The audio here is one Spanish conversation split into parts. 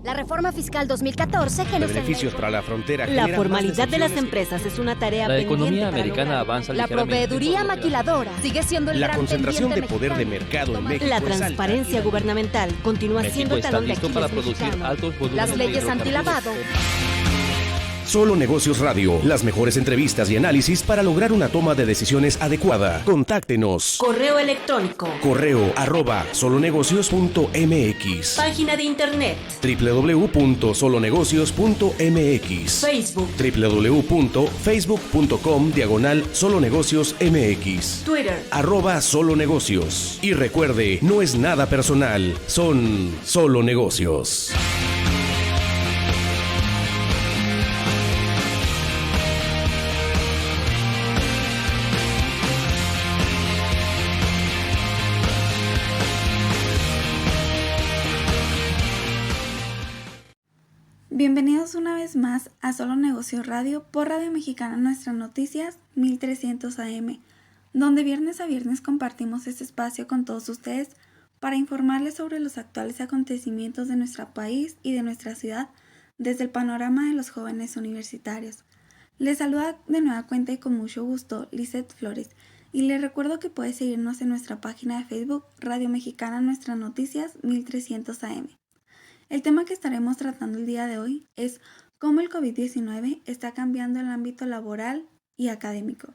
La reforma fiscal 2014 que nos Beneficios para la frontera. La formalidad de las empresas es una tarea La pendiente economía para americana lograrlo. avanza La ligeramente. proveeduría por lo que maquiladora sigue siendo el La gran concentración de pendiente poder de mexicano. mercado en México La es alta. transparencia gubernamental continúa siendo México el está talón de listo para Aquiles producir mexicano. altos volúmenes Las de leyes hidrocarburos. antilavado. Solo Negocios Radio. Las mejores entrevistas y análisis para lograr una toma de decisiones adecuada. Contáctenos. Correo electrónico. correo@solonegocios.mx. Página de internet. www.solonegocios.mx. Facebook. www.facebook.com/solonegociosmx. Twitter. @solonegocios. Y recuerde, no es nada personal, son solo negocios. Bienvenidos una vez más a Solo Negocios Radio por Radio Mexicana Nuestras Noticias 1300 AM, donde viernes a viernes compartimos este espacio con todos ustedes para informarles sobre los actuales acontecimientos de nuestro país y de nuestra ciudad desde el panorama de los jóvenes universitarios. Les saluda de nueva cuenta y con mucho gusto Lizeth Flores, y les recuerdo que puede seguirnos en nuestra página de Facebook Radio Mexicana Nuestras Noticias 1300 AM. El tema que estaremos tratando el día de hoy es cómo el COVID-19 está cambiando el ámbito laboral y académico.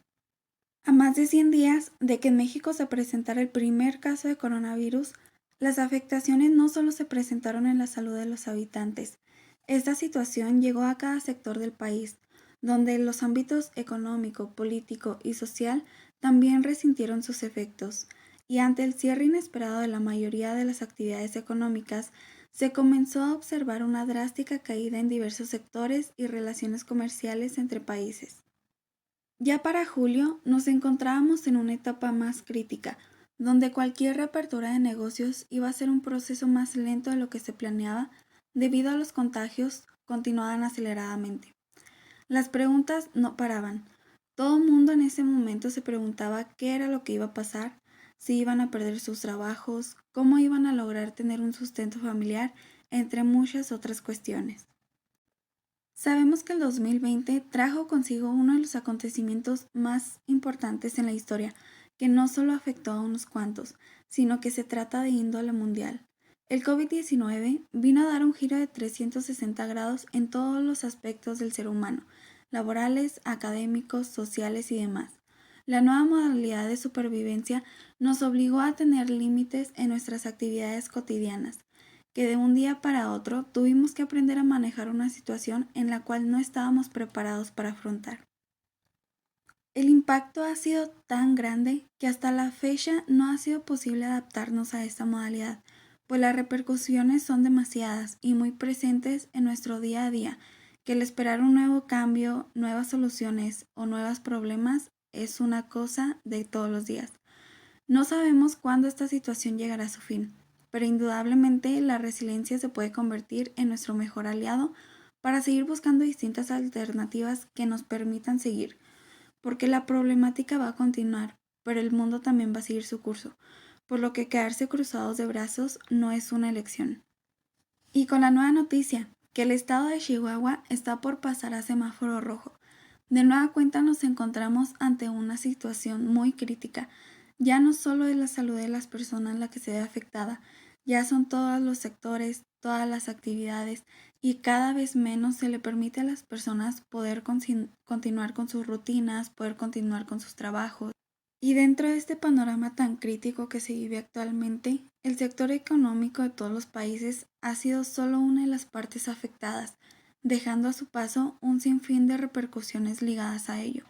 A más de 100 días de que en México se presentara el primer caso de coronavirus, las afectaciones no solo se presentaron en la salud de los habitantes. Esta situación llegó a cada sector del país, donde los ámbitos económico, político y social también resintieron sus efectos. Y ante el cierre inesperado de la mayoría de las actividades económicas, se comenzó a observar una drástica caída en diversos sectores y relaciones comerciales entre países. Ya para julio nos encontrábamos en una etapa más crítica, donde cualquier reapertura de negocios iba a ser un proceso más lento de lo que se planeaba debido a los contagios continuaban aceleradamente. Las preguntas no paraban. Todo el mundo en ese momento se preguntaba qué era lo que iba a pasar, si iban a perder sus trabajos, cómo iban a lograr tener un sustento familiar, entre muchas otras cuestiones. Sabemos que el 2020 trajo consigo uno de los acontecimientos más importantes en la historia, que no solo afectó a unos cuantos, sino que se trata de índole mundial. El COVID-19 vino a dar un giro de 360 grados en todos los aspectos del ser humano, laborales, académicos, sociales y demás. La nueva modalidad de supervivencia nos obligó a tener límites en nuestras actividades cotidianas, que de un día para otro tuvimos que aprender a manejar una situación en la cual no estábamos preparados para afrontar. El impacto ha sido tan grande que hasta la fecha no ha sido posible adaptarnos a esta modalidad, pues las repercusiones son demasiadas y muy presentes en nuestro día a día, que el esperar un nuevo cambio, nuevas soluciones o nuevos problemas es una cosa de todos los días. No sabemos cuándo esta situación llegará a su fin, pero indudablemente la resiliencia se puede convertir en nuestro mejor aliado para seguir buscando distintas alternativas que nos permitan seguir, porque la problemática va a continuar, pero el mundo también va a seguir su curso, por lo que quedarse cruzados de brazos no es una elección. Y con la nueva noticia, que el estado de Chihuahua está por pasar a semáforo rojo, de nueva cuenta nos encontramos ante una situación muy crítica. Ya no solo es la salud de las personas la que se ve afectada, ya son todos los sectores, todas las actividades y cada vez menos se le permite a las personas poder continuar con sus rutinas, poder continuar con sus trabajos. Y dentro de este panorama tan crítico que se vive actualmente, el sector económico de todos los países ha sido solo una de las partes afectadas, dejando a su paso un sinfín de repercusiones ligadas a ello.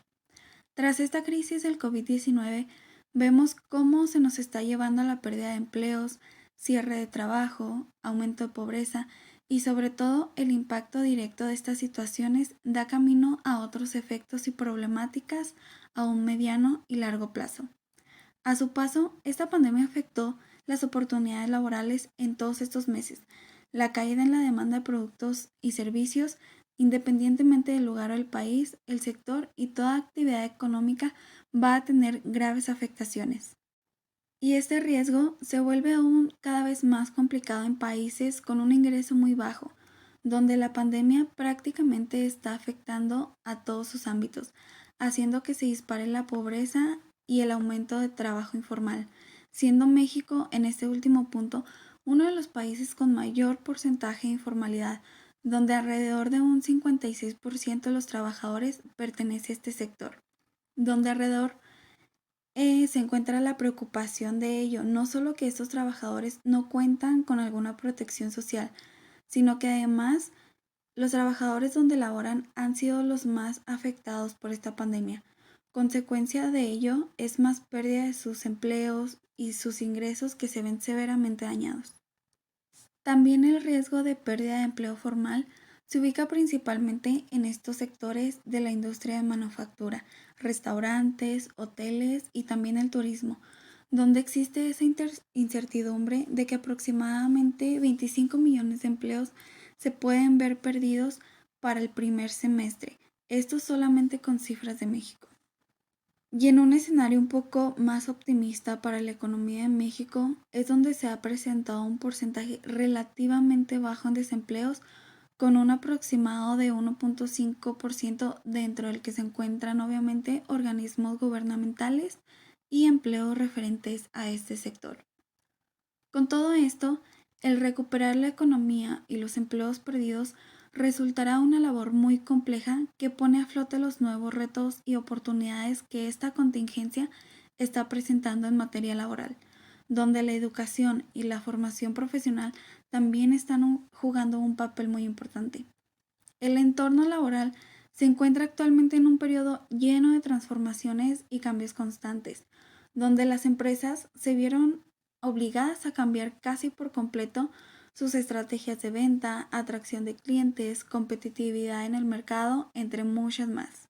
Tras esta crisis del COVID-19, vemos cómo se nos está llevando a la pérdida de empleos, cierre de trabajo, aumento de pobreza y sobre todo el impacto directo de estas situaciones da camino a otros efectos y problemáticas a un mediano y largo plazo. A su paso, esta pandemia afectó las oportunidades laborales en todos estos meses, la caída en la demanda de productos y servicios, independientemente del lugar o del país, el sector y toda actividad económica va a tener graves afectaciones. Y este riesgo se vuelve aún cada vez más complicado en países con un ingreso muy bajo, donde la pandemia prácticamente está afectando a todos sus ámbitos, haciendo que se dispare la pobreza y el aumento de trabajo informal, siendo México en este último punto uno de los países con mayor porcentaje de informalidad, donde alrededor de un 56% de los trabajadores pertenece a este sector, donde alrededor se encuentra la preocupación de ello, no solo que estos trabajadores no cuentan con alguna protección social, sino que además los trabajadores donde laboran han sido los más afectados por esta pandemia. Consecuencia de ello es más pérdida de sus empleos y sus ingresos que se ven severamente dañados. También el riesgo de pérdida de empleo formal se ubica principalmente en estos sectores de la industria de manufactura, restaurantes, hoteles y también el turismo, donde existe esa incertidumbre de que aproximadamente 25 millones de empleos se pueden ver perdidos para el primer semestre, esto solamente con cifras de México. Y en un escenario un poco más optimista para la economía de México es donde se ha presentado un porcentaje relativamente bajo en desempleos, con un aproximado de 1.5% dentro del que se encuentran obviamente organismos gubernamentales y empleos referentes a este sector. Con todo esto, el recuperar la economía y los empleos perdidos resultará una labor muy compleja que pone a flote los nuevos retos y oportunidades que esta contingencia está presentando en materia laboral, donde la educación y la formación profesional también están jugando un papel muy importante. El entorno laboral se encuentra actualmente en un periodo lleno de transformaciones y cambios constantes, donde las empresas se vieron obligadas a cambiar casi por completo sus estrategias de venta, atracción de clientes, competitividad en el mercado, entre muchas más.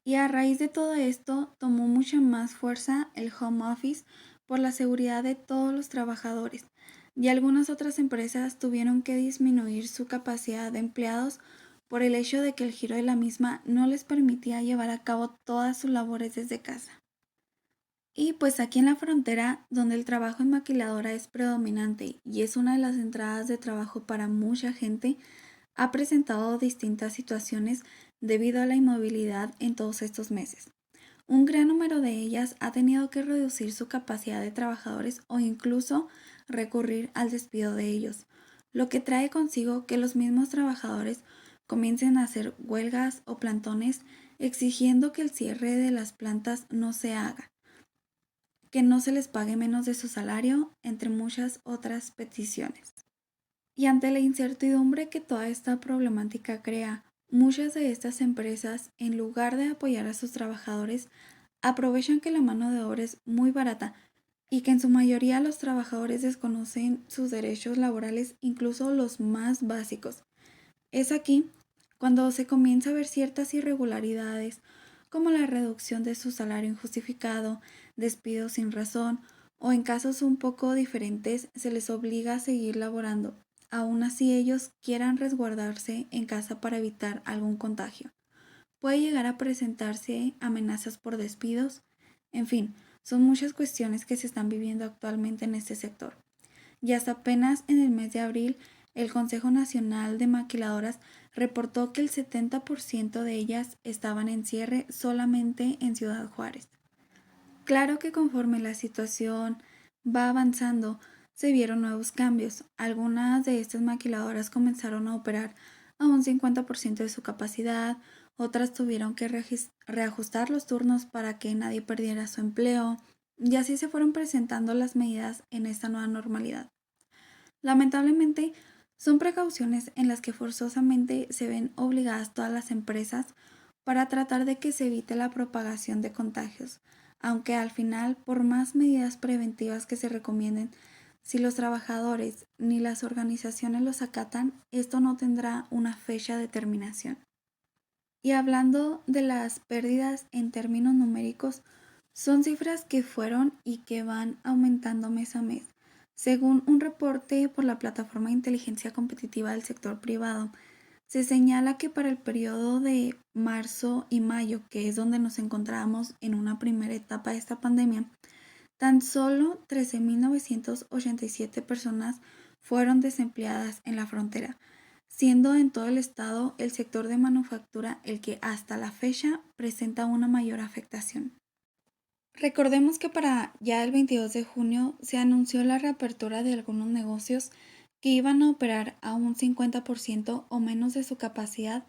Y a raíz de todo esto, tomó mucha más fuerza el home office por la seguridad de todos los trabajadores, y algunas otras empresas tuvieron que disminuir su capacidad de empleados por el hecho de que el giro de la misma no les permitía llevar a cabo todas sus labores desde casa. Y pues aquí en la frontera, donde el trabajo en maquiladora es predominante y es una de las entradas de trabajo para mucha gente, ha presentado distintas situaciones debido a la inmovilidad en todos estos meses. Un gran número de ellas ha tenido que reducir su capacidad de trabajadores o incluso recurrir al despido de ellos, lo que trae consigo que los mismos trabajadores comiencen a hacer huelgas o plantones exigiendo que el cierre de las plantas no se haga, que no se les pague menos de su salario, entre muchas otras peticiones. Y ante la incertidumbre que toda esta problemática crea, muchas de estas empresas, en lugar de apoyar a sus trabajadores, aprovechan que la mano de obra es muy barata y que en su mayoría los trabajadores desconocen sus derechos laborales, incluso los más básicos. Es aquí cuando se comienza a ver ciertas irregularidades, como la reducción de su salario injustificado, despidos sin razón, o en casos un poco diferentes se les obliga a seguir laborando, aun así ellos quieran resguardarse en casa para evitar algún contagio. Puede llegar a presentarse amenazas por despidos, en fin, son muchas cuestiones que se están viviendo actualmente en este sector. Y hasta apenas en el mes de abril, el Consejo Nacional de Maquiladoras reportó que el 70% de ellas estaban en cierre solamente en Ciudad Juárez. Claro que conforme la situación va avanzando, se vieron nuevos cambios. Algunas de estas maquiladoras comenzaron a operar a un 50% de su capacidad, otras tuvieron que reajustar los turnos para que nadie perdiera su empleo, y así se fueron presentando las medidas en esta nueva normalidad. Lamentablemente, son precauciones en las que forzosamente se ven obligadas todas las empresas para tratar de que se evite la propagación de contagios, aunque al final, por más medidas preventivas que se recomienden, si los trabajadores ni las organizaciones los acatan, esto no tendrá una fecha de terminación. Y hablando de las pérdidas en términos numéricos, son cifras que fueron y que van aumentando mes a mes. Según un reporte por la plataforma de inteligencia competitiva del sector privado, se señala que para el periodo de marzo y mayo, que es donde nos encontramos en una primera etapa de esta pandemia, tan solo 13.987 personas fueron desempleadas en la frontera, siendo en todo el estado el sector de manufactura el que hasta la fecha presenta una mayor afectación. Recordemos que para ya el 22 de junio se anunció la reapertura de algunos negocios que iban a operar a un 50% o menos de su capacidad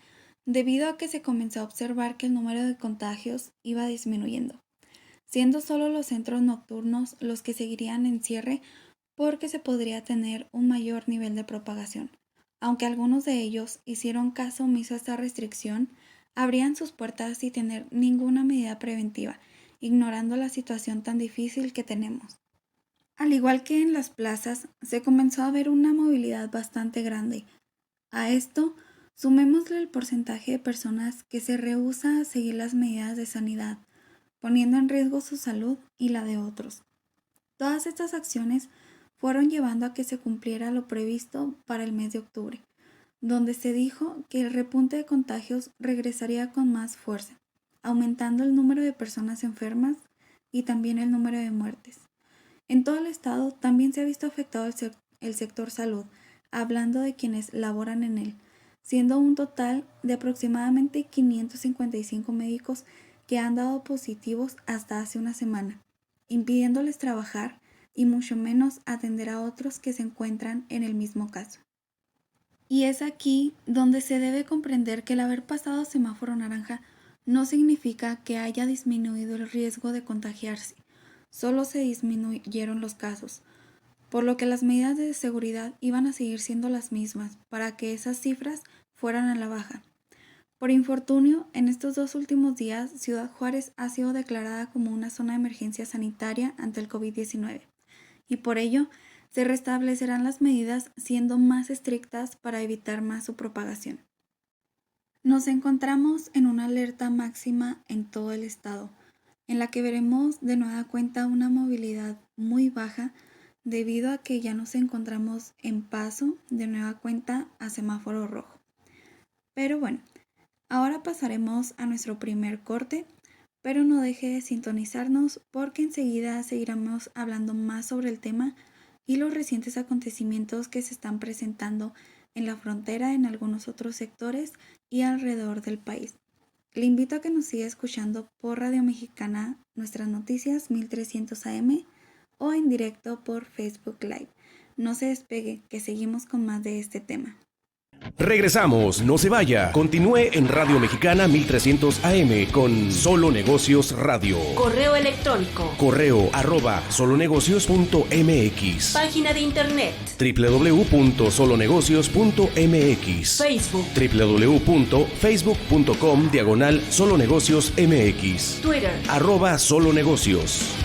debido a que se comenzó a observar que el número de contagios iba disminuyendo, siendo solo los centros nocturnos los que seguirían en cierre porque se podría tener un mayor nivel de propagación. Aunque algunos de ellos hicieron caso omiso a esta restricción, abrían sus puertas sin tener ninguna medida preventiva, ignorando la situación tan difícil que tenemos. Al igual que en las plazas, se comenzó a ver una movilidad bastante grande. A esto, sumémosle el porcentaje de personas que se rehúsa a seguir las medidas de sanidad, poniendo en riesgo su salud y la de otros. Todas estas acciones fueron llevando a que se cumpliera lo previsto para el mes de octubre, donde se dijo que el repunte de contagios regresaría con más fuerza, aumentando el número de personas enfermas y también el número de muertes. En todo el estado también se ha visto afectado el sector salud, hablando de quienes laboran en él, siendo un total de aproximadamente 555 médicos que han dado positivos hasta hace una semana, impidiéndoles trabajar y mucho menos atender a otros que se encuentran en el mismo caso. Y es aquí donde se debe comprender que el haber pasado semáforo naranja no significa que haya disminuido el riesgo de contagiarse, solo se disminuyeron los casos, por lo que las medidas de seguridad iban a seguir siendo las mismas para que esas cifras fueran a la baja. Por infortunio, en estos 2 últimos días, Ciudad Juárez ha sido declarada como una zona de emergencia sanitaria ante el COVID-19, y por ello se restablecerán las medidas siendo más estrictas para evitar más su propagación. Nos encontramos en una alerta máxima en todo el estado, en la que veremos de nueva cuenta una movilidad muy baja debido a que ya nos encontramos en paso de nueva cuenta a semáforo rojo. Pero bueno, ahora pasaremos a nuestro primer corte, pero no deje de sintonizarnos porque enseguida seguiremos hablando más sobre el tema y los recientes acontecimientos que se están presentando en la frontera en algunos otros sectores y alrededor del país. Le invito a que nos siga escuchando por Radio Mexicana, nuestras noticias 1300 AM o en directo por Facebook Live. No se despegue, que seguimos con más de este tema. Regresamos, no se vaya. Continúe en Radio Mexicana 1300 AM con Solo Negocios Radio. Correo electrónico. Correo @solonegocios.mx. Página de internet. www.solonegocios.mx. Facebook. www.facebook.com/solonegociosmx. Twitter. @solonegocios.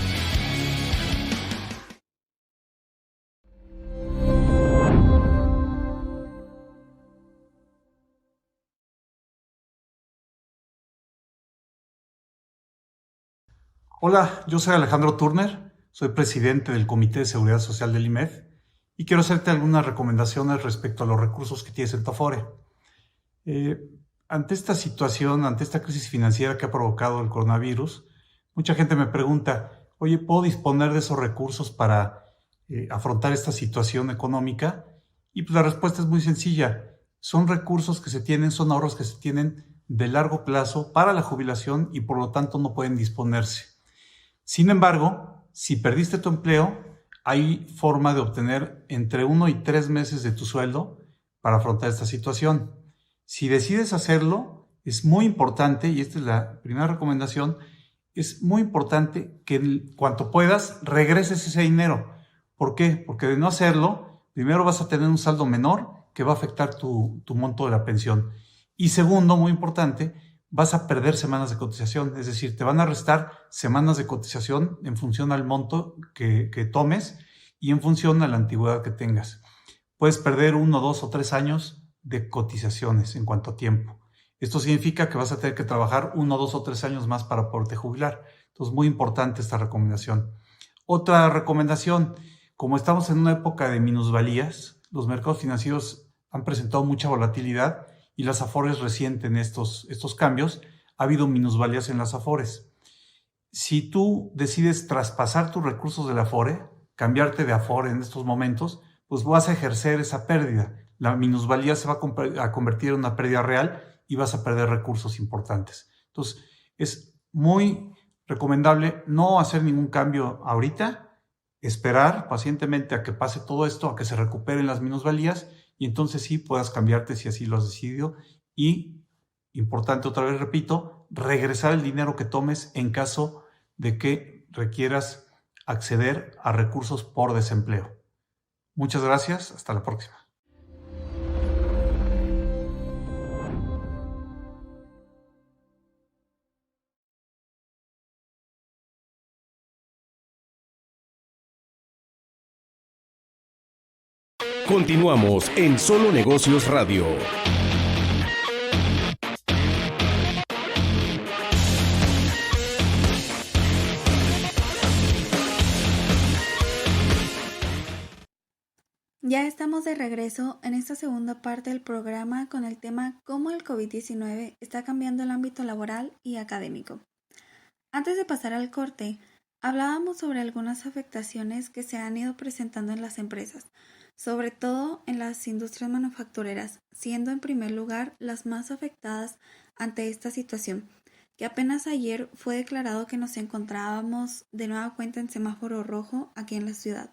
Hola, yo soy Alejandro Turner, soy presidente del Comité de Seguridad Social del IMED y quiero hacerte algunas recomendaciones respecto a los recursos que tienes en tu Afore. Ante esta situación, ante esta crisis financiera que ha provocado el coronavirus, mucha gente me pregunta, oye, ¿puedo disponer de esos recursos para afrontar esta situación económica? Y pues la respuesta es muy sencilla. Son recursos que se tienen, son ahorros que se tienen de largo plazo para la jubilación y por lo tanto no pueden disponerse. Sin embargo, si perdiste tu empleo, hay forma de obtener entre 1 y 3 meses de tu sueldo para afrontar esta situación. Si decides hacerlo, es muy importante, y esta es la primera recomendación, es muy importante que en cuanto puedas regreses ese dinero. ¿Por qué? Porque de no hacerlo, primero vas a tener un saldo menor que va a afectar tu monto de la pensión. Y segundo, muy importante, vas a perder semanas de cotización, es decir, te van a restar semanas de cotización en función al monto que tomes y en función a la antigüedad que tengas. Puedes perder 1, 2 o 3 años de cotizaciones en cuanto a tiempo. Esto significa que vas a tener que trabajar 1, 2 o 3 años más para poderte jubilar. Entonces, muy importante esta recomendación. Otra recomendación, como estamos en una época de minusvalías, los mercados financieros han presentado mucha volatilidad y las Afores resienten estos cambios. Ha habido minusvalías en las Afores. Si tú decides traspasar tus recursos de la Afore, cambiarte de Afore en estos momentos, pues vas a ejercer esa pérdida. la minusvalía se va a convertir en una pérdida real y vas a perder recursos importantes. Entonces, es muy recomendable no hacer ningún cambio ahorita, esperar pacientemente a que pase todo esto, a que se recuperen las minusvalías y entonces sí puedas cambiarte si así lo has decidido. Y, importante, otra vez repito, regresar el dinero que tomes en caso de que requieras acceder a recursos por desempleo. Muchas gracias, hasta la próxima. Continuamos en Solo Negocios Radio. Ya estamos de regreso en esta segunda parte del programa con el tema cómo el COVID-19 está cambiando el ámbito laboral y académico. Antes de pasar al corte, hablábamos sobre algunas afectaciones que se han ido presentando en las empresas, sobre todo en las industrias manufactureras, siendo en primer lugar las más afectadas ante esta situación, que apenas ayer fue declarado que nos encontrábamos de nueva cuenta en semáforo rojo aquí en la ciudad,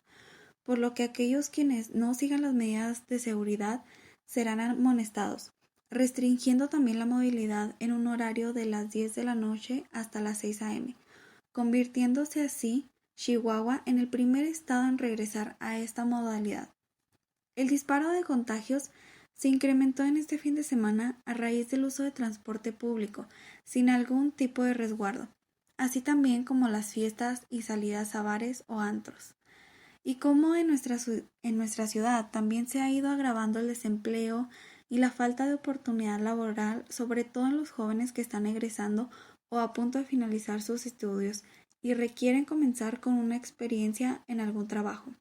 por lo que aquellos quienes no sigan las medidas de seguridad serán amonestados, restringiendo también la movilidad en un horario de las 10 de la noche hasta las 6 a.m., convirtiéndose así Chihuahua en el primer estado en regresar a esta modalidad. El disparo de contagios se incrementó en este fin de semana a raíz del uso de transporte público, sin algún tipo de resguardo, así también como las fiestas y salidas a bares o antros. Y como en nuestra ciudad también se ha ido agravando el desempleo y la falta de oportunidad laboral, sobre todo en los jóvenes que están egresando o a punto de finalizar sus estudios y requieren comenzar con una experiencia en algún trabajo.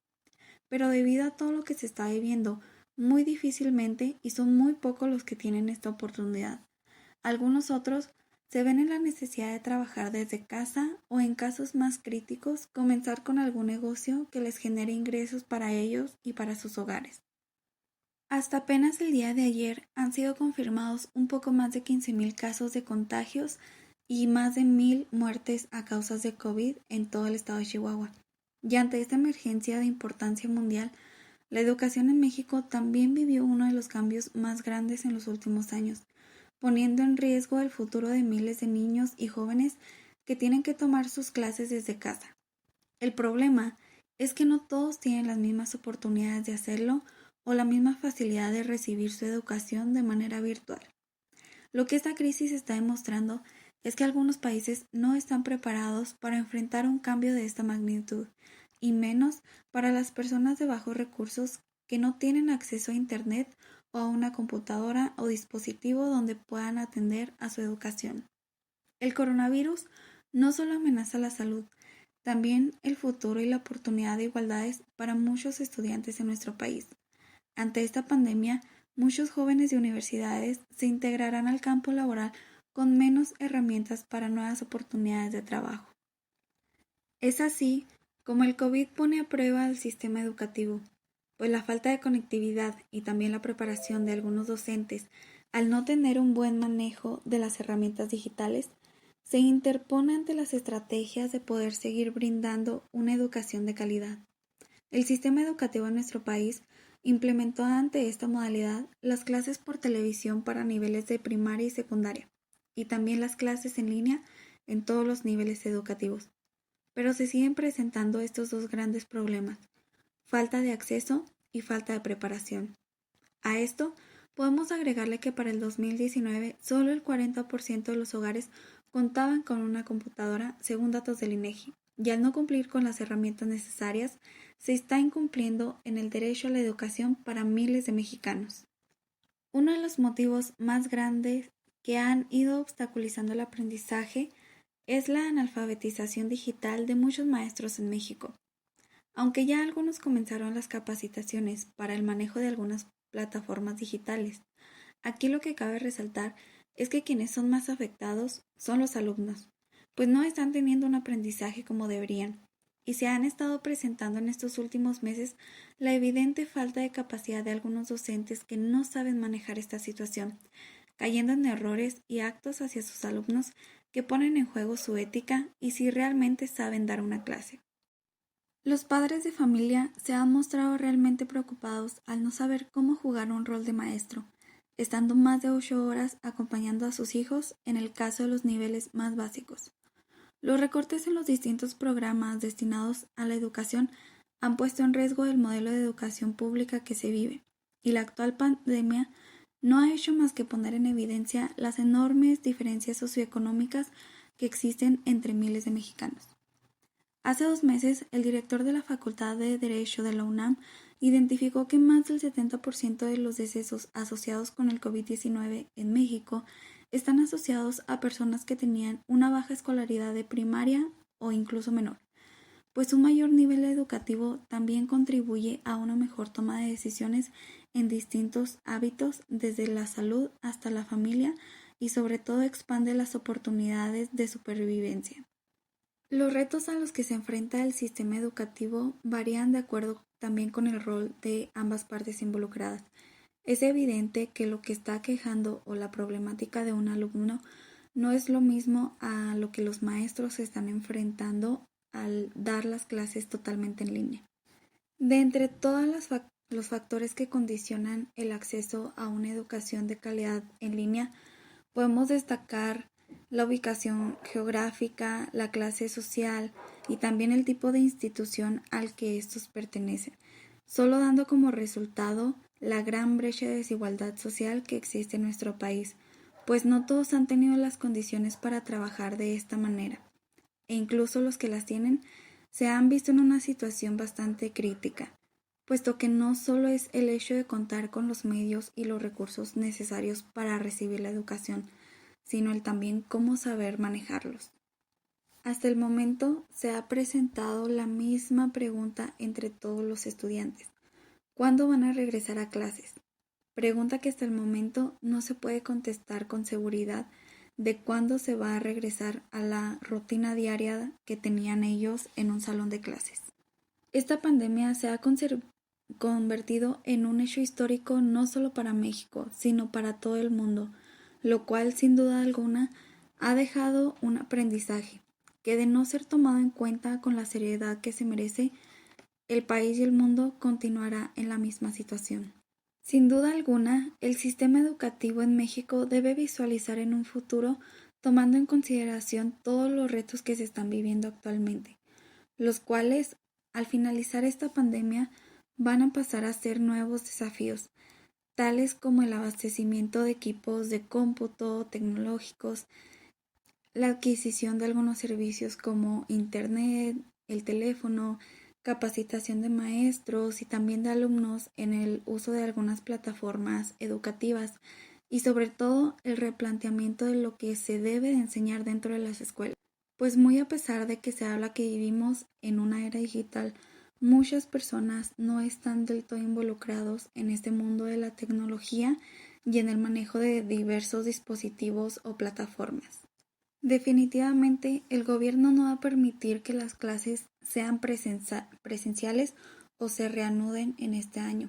Pero debido a todo lo que se está viviendo, muy difícilmente y son muy pocos los que tienen esta oportunidad. Algunos otros se ven en la necesidad de trabajar desde casa o, en casos más críticos, comenzar con algún negocio que les genere ingresos para ellos y para sus hogares. Hasta apenas el día de ayer han sido confirmados un poco más de 15,000 casos de contagios y más de 1,000 muertes a causa de COVID en todo el estado de Chihuahua. Y ante esta emergencia de importancia mundial, la educación en México también vivió uno de los cambios más grandes en los últimos años, poniendo en riesgo el futuro de miles de niños y jóvenes que tienen que tomar sus clases desde casa. El problema es que no todos tienen las mismas oportunidades de hacerlo o la misma facilidad de recibir su educación de manera virtual. Lo que esta crisis está demostrando es que algunos países no están preparados para enfrentar un cambio de esta magnitud, y menos para las personas de bajos recursos que no tienen acceso a Internet o a una computadora o dispositivo donde puedan atender a su educación. El coronavirus no solo amenaza la salud, también el futuro y la oportunidad de igualdades para muchos estudiantes en nuestro país. Ante esta pandemia, muchos jóvenes de universidades se integrarán al campo laboral con menos herramientas para nuevas oportunidades de trabajo. Es así como el COVID pone a prueba el sistema educativo, pues la falta de conectividad y también la preparación de algunos docentes, al no tener un buen manejo de las herramientas digitales, se interpone ante las estrategias de poder seguir brindando una educación de calidad. El sistema educativo en nuestro país implementó ante esta modalidad las clases por televisión para niveles de primaria y secundaria, y también las clases en línea en todos los niveles educativos. Pero se siguen presentando estos dos grandes problemas: falta de acceso y falta de preparación. A esto podemos agregarle que para el 2019 solo el 40% de los hogares contaban con una computadora, según datos del INEGI, y al no cumplir con las herramientas necesarias, se está incumpliendo en el derecho a la educación para miles de mexicanos. Uno de los motivos más grandes que han ido obstaculizando el aprendizaje es la analfabetización digital de muchos maestros en México. Aunque ya algunos comenzaron las capacitaciones para el manejo de algunas plataformas digitales, aquí lo que cabe resaltar es que quienes son más afectados son los alumnos, pues no están teniendo un aprendizaje como deberían, y se han estado presentando en estos últimos meses la evidente falta de capacidad de algunos docentes que no saben manejar esta situación, cayendo en errores y actos hacia sus alumnos que ponen en juego su ética y si realmente saben dar una clase. Los padres de familia se han mostrado realmente preocupados al no saber cómo jugar un rol de maestro, estando más de 8 horas acompañando a sus hijos en el caso de los niveles más básicos. Los recortes en los distintos programas destinados a la educación han puesto en riesgo el modelo de educación pública que se vive, y la actual pandemia no ha hecho más que poner en evidencia las enormes diferencias socioeconómicas que existen entre miles de mexicanos. Hace 2 meses, el director de la Facultad de Derecho de la UNAM identificó que más del 70% de los decesos asociados con el COVID-19 en México están asociados a personas que tenían una baja escolaridad de primaria o incluso menor, pues un mayor nivel educativo también contribuye a una mejor toma de decisiones en distintos hábitos, desde la salud hasta la familia, y sobre todo expande las oportunidades de supervivencia. Los retos a los que se enfrenta el sistema educativo varían de acuerdo también con el rol de ambas partes involucradas. Es evidente que lo que está aquejando o la problemática de un alumno no es lo mismo a lo que los maestros se están enfrentando al dar las clases totalmente en línea. De entre todos los factores que condicionan el acceso a una educación de calidad en línea, podemos destacar la ubicación geográfica, la clase social y también el tipo de institución al que estos pertenecen, solo dando como resultado la gran brecha de desigualdad social que existe en nuestro país, pues no todos han tenido las condiciones para trabajar de esta manera, e incluso los que las tienen se han visto en una situación bastante crítica, puesto que no solo es el hecho de contar con los medios y los recursos necesarios para recibir la educación, sino el también cómo saber manejarlos. Hasta el momento se ha presentado la misma pregunta entre todos los estudiantes: ¿cuándo van a regresar a clases? Pregunta que hasta el momento no se puede contestar con seguridad de cuándo se va a regresar a la rutina diaria que tenían ellos en un salón de clases. Esta pandemia se ha convertido en un hecho histórico no solo para México, sino para todo el mundo, lo cual sin duda alguna ha dejado un aprendizaje que, de no ser tomado en cuenta con la seriedad que se merece, el país y el mundo continuará en la misma situación. Sin duda alguna, el sistema educativo en México debe visualizar en un futuro tomando en consideración todos los retos que se están viviendo actualmente, los cuales, al finalizar esta pandemia, van a pasar a ser nuevos desafíos, tales como el abastecimiento de equipos de cómputo tecnológicos, la adquisición de algunos servicios como Internet, el teléfono, capacitación de maestros y también de alumnos en el uso de algunas plataformas educativas y sobre todo el replanteamiento de lo que se debe de enseñar dentro de las escuelas. Pues muy a pesar de que se habla que vivimos en una era digital, muchas personas no están del todo involucrados en este mundo de la tecnología y en el manejo de diversos dispositivos o plataformas. Definitivamente, el gobierno no va a permitir que las clases sean presenciales o se reanuden en este año,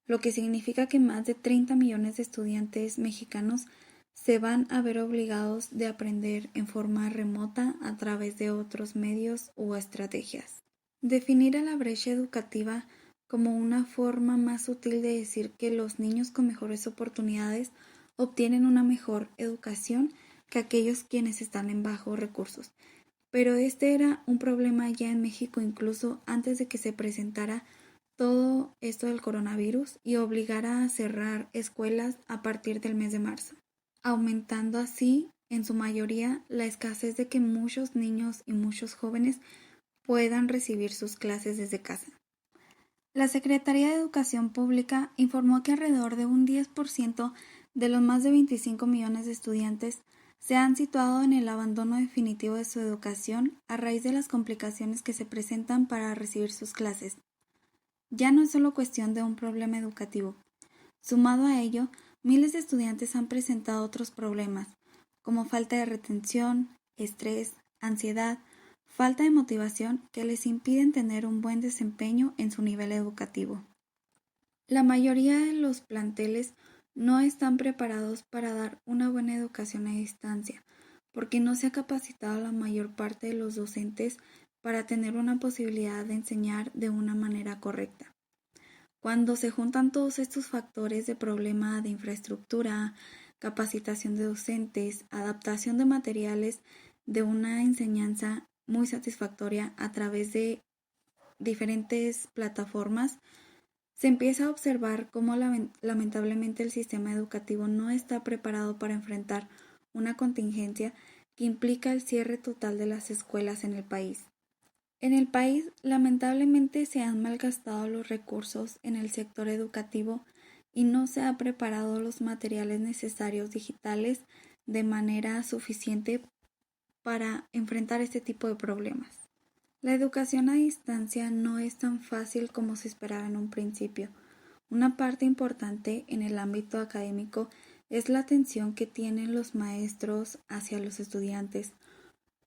lo que significa que más de 30 millones de estudiantes mexicanos se van a ver obligados de aprender en forma remota a través de otros medios u estrategias. Definir a la brecha educativa como una forma más sutil de decir que los niños con mejores oportunidades obtienen una mejor educación que aquellos quienes están en bajos recursos. Pero este era un problema ya en México incluso antes de que se presentara todo esto del coronavirus y obligara a cerrar escuelas a partir del mes de marzo, aumentando así en su mayoría la escasez de que muchos niños y muchos jóvenes puedan recibir sus clases desde casa. La Secretaría de Educación Pública informó que alrededor de un 10% de los más de 25 millones de estudiantes se han situado en el abandono definitivo de su educación a raíz de las complicaciones que se presentan para recibir sus clases. Ya no es solo cuestión de un problema educativo. Sumado a ello, miles de estudiantes han presentado otros problemas, como falta de retención, estrés, ansiedad, falta de motivación que les impiden tener un buen desempeño en su nivel educativo. La mayoría de los planteles no están preparados para dar una buena educación a distancia, porque no se ha capacitado la mayor parte de los docentes para tener una posibilidad de enseñar de una manera correcta. Cuando se juntan todos estos factores de problema de infraestructura, capacitación de docentes, adaptación de materiales de una enseñanza muy satisfactoria a través de diferentes plataformas, se empieza a observar cómo lamentablemente el sistema educativo no está preparado para enfrentar una contingencia que implica el cierre total de las escuelas en el país. En el país, lamentablemente, se han malgastado los recursos en el sector educativo y no se ha preparado los materiales necesarios digitales de manera suficiente para enfrentar este tipo de problemas. La educación a distancia no es tan fácil como se esperaba en un principio. Una parte importante en el ámbito académico es la atención que tienen los maestros hacia los estudiantes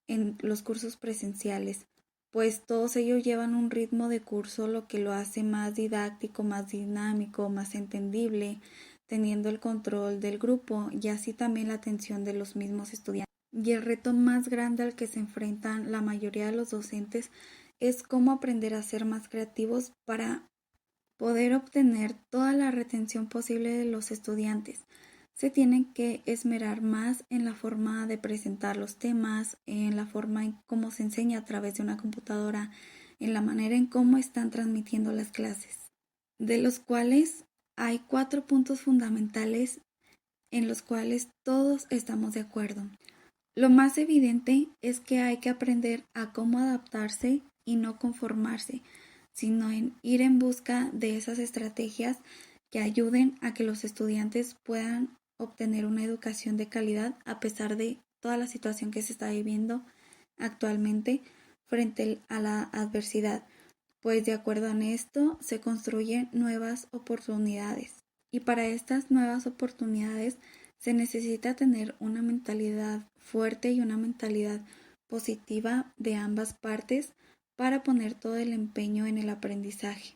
en los cursos presenciales, pues todos ellos llevan un ritmo de curso, lo que lo hace más didáctico, más dinámico, más entendible, teniendo el control del grupo y así también la atención de los mismos estudiantes. Y el reto más grande al que se enfrentan la mayoría de los docentes es cómo aprender a ser más creativos para poder obtener toda la retención posible de los estudiantes. Se tienen que esmerar más en la forma de presentar los temas, en la forma en cómo se enseña a través de una computadora, en la manera en cómo están transmitiendo las clases, de los cuales hay 4 puntos fundamentales en los cuales todos estamos de acuerdo. Lo más evidente es que hay que aprender a cómo adaptarse y no conformarse, sino en ir en busca de esas estrategias que ayuden a que los estudiantes puedan obtener una educación de calidad a pesar de toda la situación que se está viviendo actualmente frente a la adversidad, pues de acuerdo a esto se construyen nuevas oportunidades y para estas nuevas oportunidades se necesita tener una mentalidad fuerte y una mentalidad positiva de ambas partes para poner todo el empeño en el aprendizaje.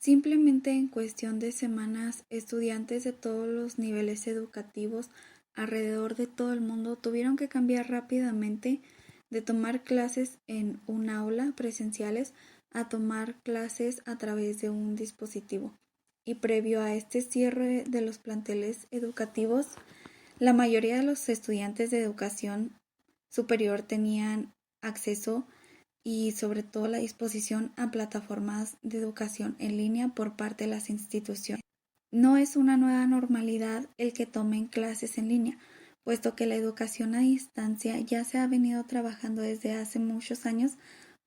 Simplemente en cuestión de semanas, estudiantes de todos los niveles educativos alrededor de todo el mundo tuvieron que cambiar rápidamente de tomar clases en un aula presenciales a tomar clases a través de un dispositivo. Y previo a este cierre de los planteles educativos, la mayoría de los estudiantes de educación superior tenían acceso y sobre todo la disposición a plataformas de educación en línea por parte de las instituciones. No es una nueva normalidad el que tomen clases en línea, puesto que la educación a distancia ya se ha venido trabajando desde hace muchos años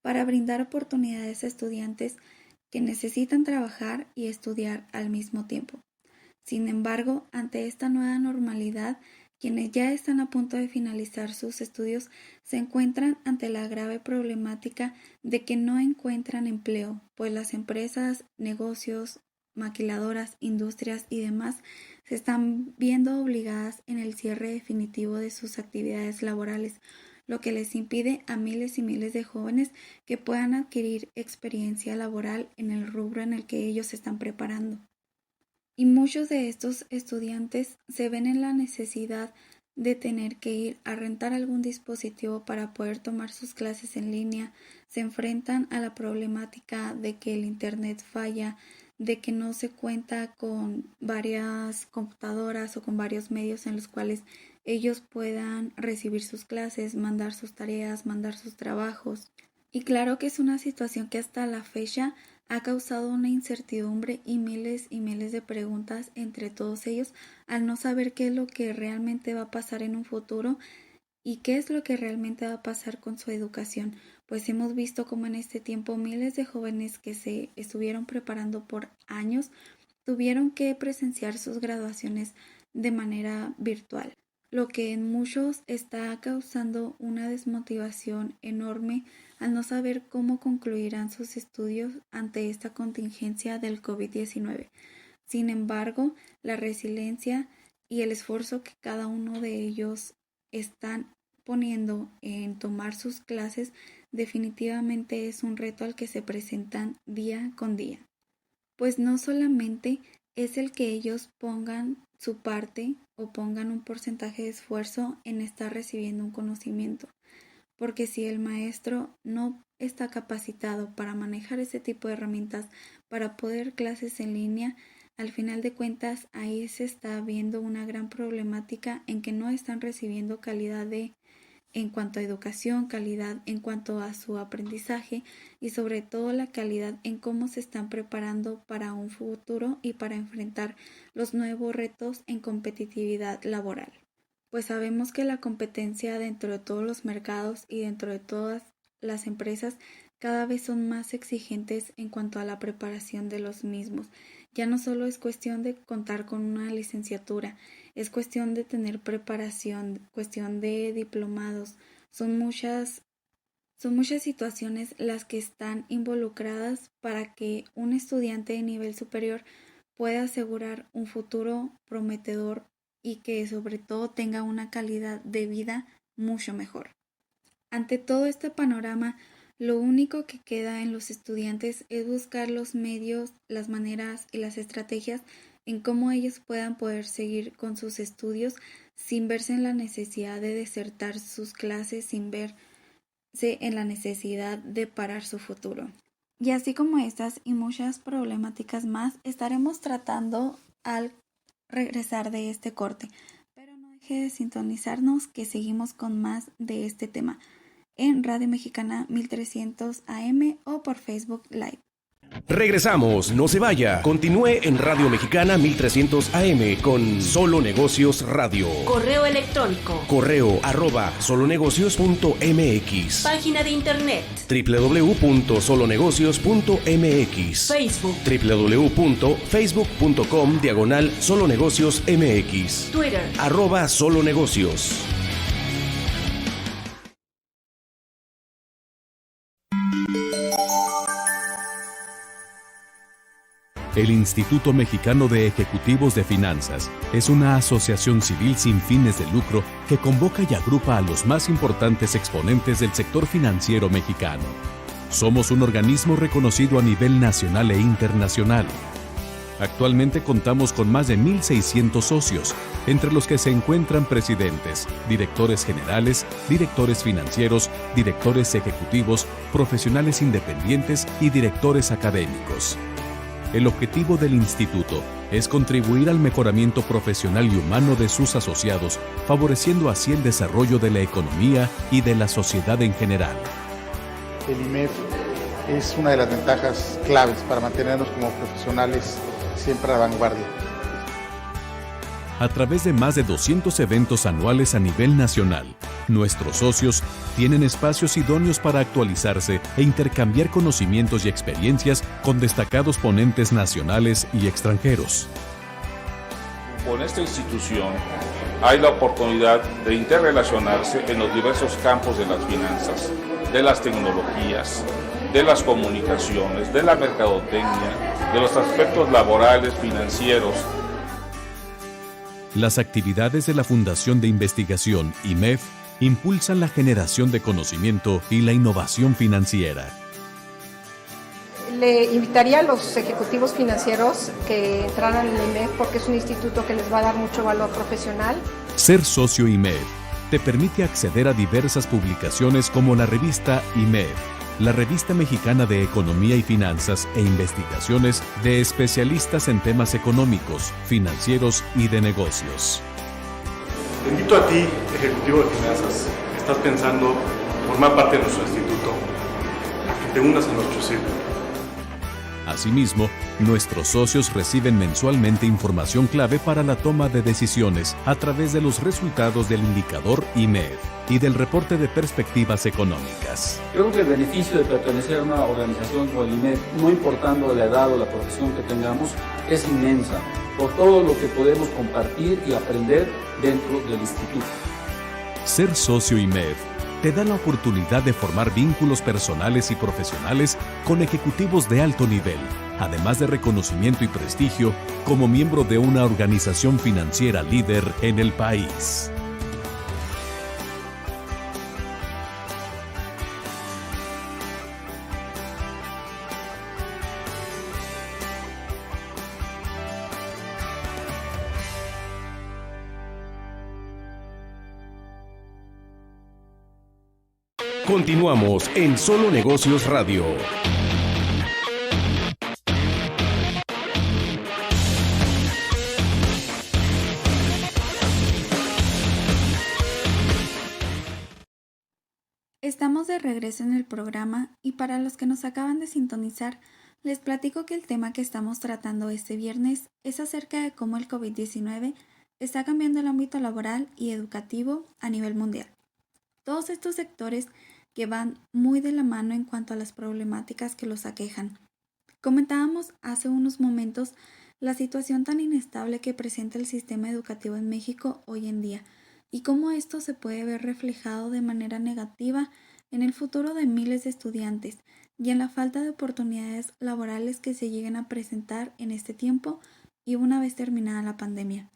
para brindar oportunidades a estudiantes que necesitan trabajar y estudiar al mismo tiempo. Sin embargo, ante esta nueva normalidad, quienes ya están a punto de finalizar sus estudios se encuentran ante la grave problemática de que no encuentran empleo, pues las empresas, negocios, maquiladoras, industrias y demás se están viendo obligadas en el cierre definitivo de sus actividades laborales, lo que les impide a miles y miles de jóvenes que puedan adquirir experiencia laboral en el rubro en el que ellos se están preparando. Y muchos de estos estudiantes se ven en la necesidad de tener que ir a rentar algún dispositivo para poder tomar sus clases en línea, se enfrentan a la problemática de que el internet falla, de que no se cuenta con varias computadoras o con varios medios en los cuales ellos puedan recibir sus clases, mandar sus tareas, mandar sus trabajos. Y claro que es una situación que hasta la fecha ha causado una incertidumbre y miles de preguntas entre todos ellos al no saber qué es lo que realmente va a pasar en un futuro y qué es lo que realmente va a pasar con su educación. Pues hemos visto como en este tiempo miles de jóvenes que se estuvieron preparando por años tuvieron que presenciar sus graduaciones de manera virtual, lo que en muchos está causando una desmotivación enorme al no saber cómo concluirán sus estudios ante esta contingencia del COVID-19. Sin embargo, la resiliencia y el esfuerzo que cada uno de ellos están poniendo en tomar sus clases definitivamente es un reto al que se presentan día con día. Pues no solamente es el que ellos pongan su parte o pongan un porcentaje de esfuerzo en estar recibiendo un conocimiento, porque si el maestro no está capacitado para manejar ese tipo de herramientas para poder clases en línea, al final de cuentas ahí se está viendo una gran problemática en que no están recibiendo calidad en cuanto a educación, calidad en cuanto a su aprendizaje y sobre todo la calidad en cómo se están preparando para un futuro y para enfrentar los nuevos retos en competitividad laboral. Pues sabemos que la competencia dentro de todos los mercados y dentro de todas las empresas cada vez son más exigentes en cuanto a la preparación de los mismos. Ya no solo es cuestión de contar con una licenciatura, es cuestión de tener preparación, cuestión de diplomados. Son muchas situaciones las que están involucradas para que un estudiante de nivel superior pueda asegurar un futuro prometedor y que sobre todo tenga una calidad de vida mucho mejor. Ante todo este panorama, lo único que queda en los estudiantes es buscar los medios, las maneras y las estrategias en cómo ellos puedan poder seguir con sus estudios sin verse en la necesidad de desertar sus clases, sin verse en la necesidad de parar su futuro. Y así como estas y muchas problemáticas más, estaremos tratando al regresar de este corte. Pero no deje de sintonizarnos que seguimos con más de este tema en Radio Mexicana 1300 AM o por Facebook Live. Regresamos, no se vaya. Continúe en Radio Mexicana 1300 AM con Solo Negocios Radio. Correo electrónico. Correo @solonegocios.mx. Página de internet. www.solonegocios.mx. Facebook. www.facebook.com/solonegociosmx. Twitter. @solonegocios. El Instituto Mexicano de Ejecutivos de Finanzas es una asociación civil sin fines de lucro que convoca y agrupa a los más importantes exponentes del sector financiero mexicano. Somos un organismo reconocido a nivel nacional e internacional. Actualmente contamos con más de 1,600 socios, entre los que se encuentran presidentes, directores generales, directores financieros, directores ejecutivos, profesionales independientes y directores académicos. El objetivo del instituto es contribuir al mejoramiento profesional y humano de sus asociados, favoreciendo así el desarrollo de la economía y de la sociedad en general. El IMEF es una de las ventajas claves para mantenernos como profesionales siempre a la vanguardia. A través de más de 200 eventos anuales a nivel nacional, nuestros socios tienen espacios idóneos para actualizarse e intercambiar conocimientos y experiencias con destacados ponentes nacionales y extranjeros. Con esta institución hay la oportunidad de interrelacionarse en los diversos campos de las finanzas, de las tecnologías, de las comunicaciones, de la mercadotecnia, de los aspectos laborales, financieros. Las actividades de la Fundación de Investigación IMEF impulsan la generación de conocimiento y la innovación financiera. Le invitaría a los ejecutivos financieros que entraran en IMEF porque es un instituto que les va a dar mucho valor profesional. Ser socio IMEF te permite acceder a diversas publicaciones como la revista IMEF, la revista mexicana de economía y finanzas e investigaciones de especialistas en temas económicos, financieros y de negocios. Te invito a ti, ejecutivo de finanzas, que estás pensando formar parte de nuestro instituto, a que te unas a nuestro círculo. Asimismo, nuestros socios reciben mensualmente información clave para la toma de decisiones a través de los resultados del indicador IMEF y del reporte de perspectivas económicas. Creo que el beneficio de pertenecer a una organización como el IMEF, no importando la edad o la profesión que tengamos, es inmensa por todo lo que podemos compartir y aprender dentro del instituto. Ser socio IMEF te da la oportunidad de formar vínculos personales y profesionales con ejecutivos de alto nivel, además de reconocimiento y prestigio como miembro de una organización financiera líder en el país. Continuamos en Solo Negocios Radio. Estamos de regreso en el programa y para los que nos acaban de sintonizar, les platico que el tema que estamos tratando este viernes es acerca de cómo el COVID-19 está cambiando el ámbito laboral y educativo a nivel mundial. Todos estos sectores que van muy de la mano en cuanto a las problemáticas que los aquejan. Comentábamos hace unos momentos la situación tan inestable que presenta el sistema educativo en México hoy en día y cómo esto se puede ver reflejado de manera negativa en el futuro de miles de estudiantes y en la falta de oportunidades laborales que se lleguen a presentar en este tiempo y una vez terminada la pandemia.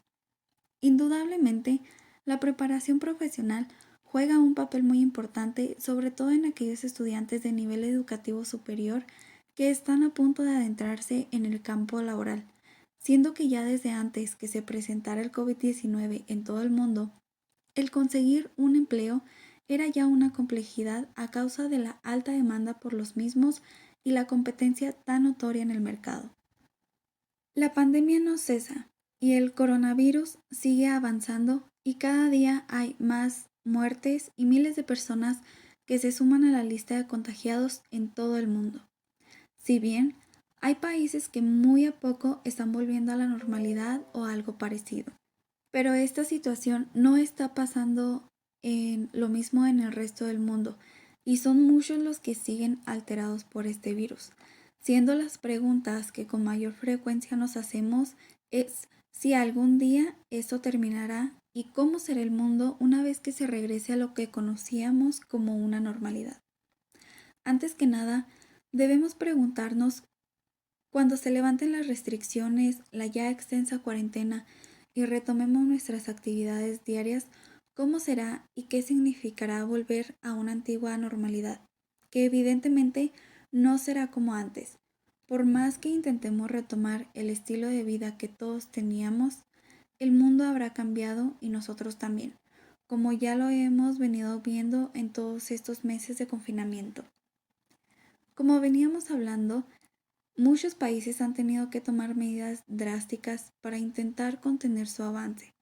Indudablemente, la preparación profesional juega un papel muy importante, sobre todo en aquellos estudiantes de nivel educativo superior que están a punto de adentrarse en el campo laboral, siendo que ya desde antes que se presentara el COVID-19 en todo el mundo, el conseguir un empleo era ya una complejidad a causa de la alta demanda por los mismos y la competencia tan notoria en el mercado. La pandemia no cesa y el coronavirus sigue avanzando y cada día hay más muertes y miles de personas que se suman a la lista de contagiados en todo el mundo. Si bien hay países que muy a poco están volviendo a la normalidad o algo parecido, pero esta situación no está pasando en lo mismo en el resto del mundo y son muchos los que siguen alterados por este virus, siendo las preguntas que con mayor frecuencia nos hacemos es si algún día esto terminará y cómo será el mundo una vez que se regrese a lo que conocíamos como una normalidad. Antes que nada, debemos preguntarnos, cuando se levanten las restricciones, la ya extensa cuarentena y retomemos nuestras actividades diarias, ¿cómo será y qué significará volver a una antigua normalidad? Que evidentemente no será como antes. Por más que intentemos retomar el estilo de vida que todos teníamos, el mundo habrá cambiado y nosotros también, como ya lo hemos venido viendo en todos estos meses de confinamiento. Como veníamos hablando, muchos países han tenido que tomar medidas drásticas para intentar contener su avance.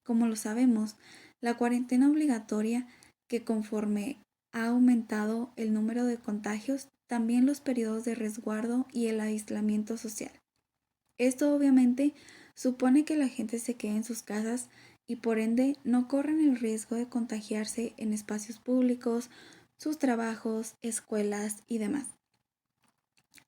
Como lo sabemos, la cuarentena obligatoria, que conforme ha aumentado el número de contagios, también los periodos de resguardo y el aislamiento social. Esto obviamente supone que la gente se quede en sus casas y por ende no corren el riesgo de contagiarse en espacios públicos, sus trabajos, escuelas y demás.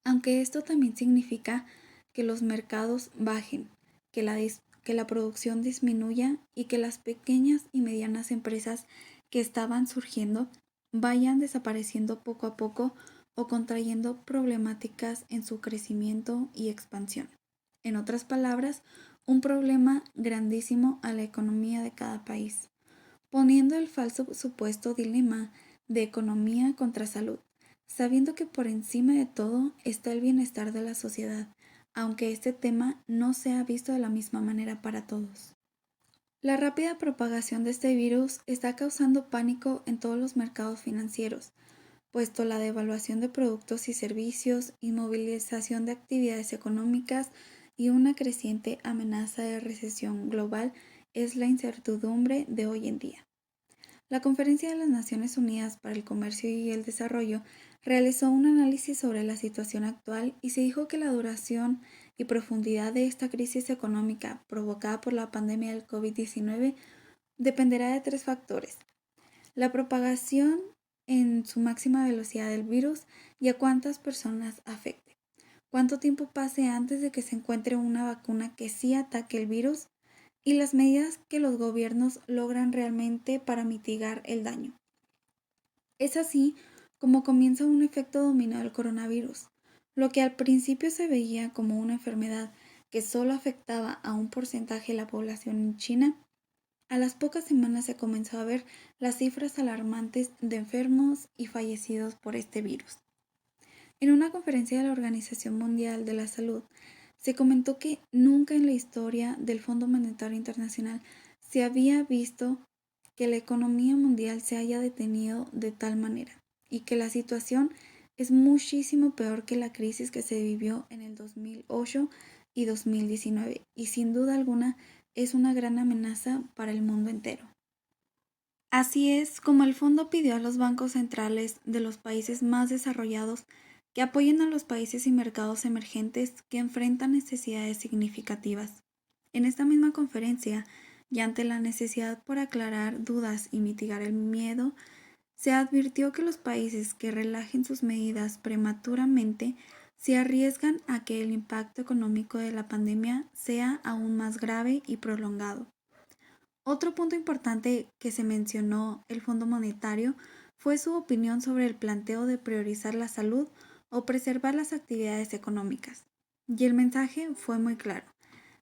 Aunque esto también significa que los mercados bajen, que la producción disminuya y que las pequeñas y medianas empresas que estaban surgiendo vayan desapareciendo poco a poco o contrayendo problemáticas en su crecimiento y expansión. En otras palabras, un problema grandísimo a la economía de cada país, poniendo el falso supuesto dilema de economía contra salud, sabiendo que por encima de todo está el bienestar de la sociedad, aunque este tema no se ha visto de la misma manera para todos. La rápida propagación de este virus está causando pánico en todos los mercados financieros, puesto la devaluación de productos y servicios, inmovilización de actividades económicas y una creciente amenaza de recesión global es la incertidumbre de hoy en día. La Conferencia de las Naciones Unidas para el Comercio y el Desarrollo realizó un análisis sobre la situación actual y se dijo que la duración y profundidad de esta crisis económica provocada por la pandemia del COVID-19 dependerá de 3 factores: la propagación en su máxima velocidad del virus y a cuántas personas afecte, cuánto tiempo pase antes de que se encuentre una vacuna que sí ataque el virus y las medidas que los gobiernos logran realmente para mitigar el daño. Es así como comienza un efecto dominó del coronavirus. Lo que al principio se veía como una enfermedad que solo afectaba a un porcentaje de la población en China, a las pocas semanas se comenzó a ver las cifras alarmantes de enfermos y fallecidos por este virus. En una conferencia de la Organización Mundial de la Salud, se comentó que nunca en la historia del Fondo Monetario Internacional se había visto que la economía mundial se haya detenido de tal manera. y que la situación es muchísimo peor que la crisis que se vivió en el 2008 y 2019 y sin duda alguna es una gran amenaza para el mundo entero. Así es como el fondo pidió a los bancos centrales de los países más desarrollados que apoyen a los países y mercados emergentes que enfrentan necesidades significativas. En esta misma conferencia, y ante la necesidad por aclarar dudas y mitigar el miedo, se advirtió que los países que relajen sus medidas prematuramente se arriesgan a que el impacto económico de la pandemia sea aún más grave y prolongado. Otro punto importante que se mencionó el Fondo Monetario fue su opinión sobre el planteo de priorizar la salud o preservar las actividades económicas. Y el mensaje fue muy claro: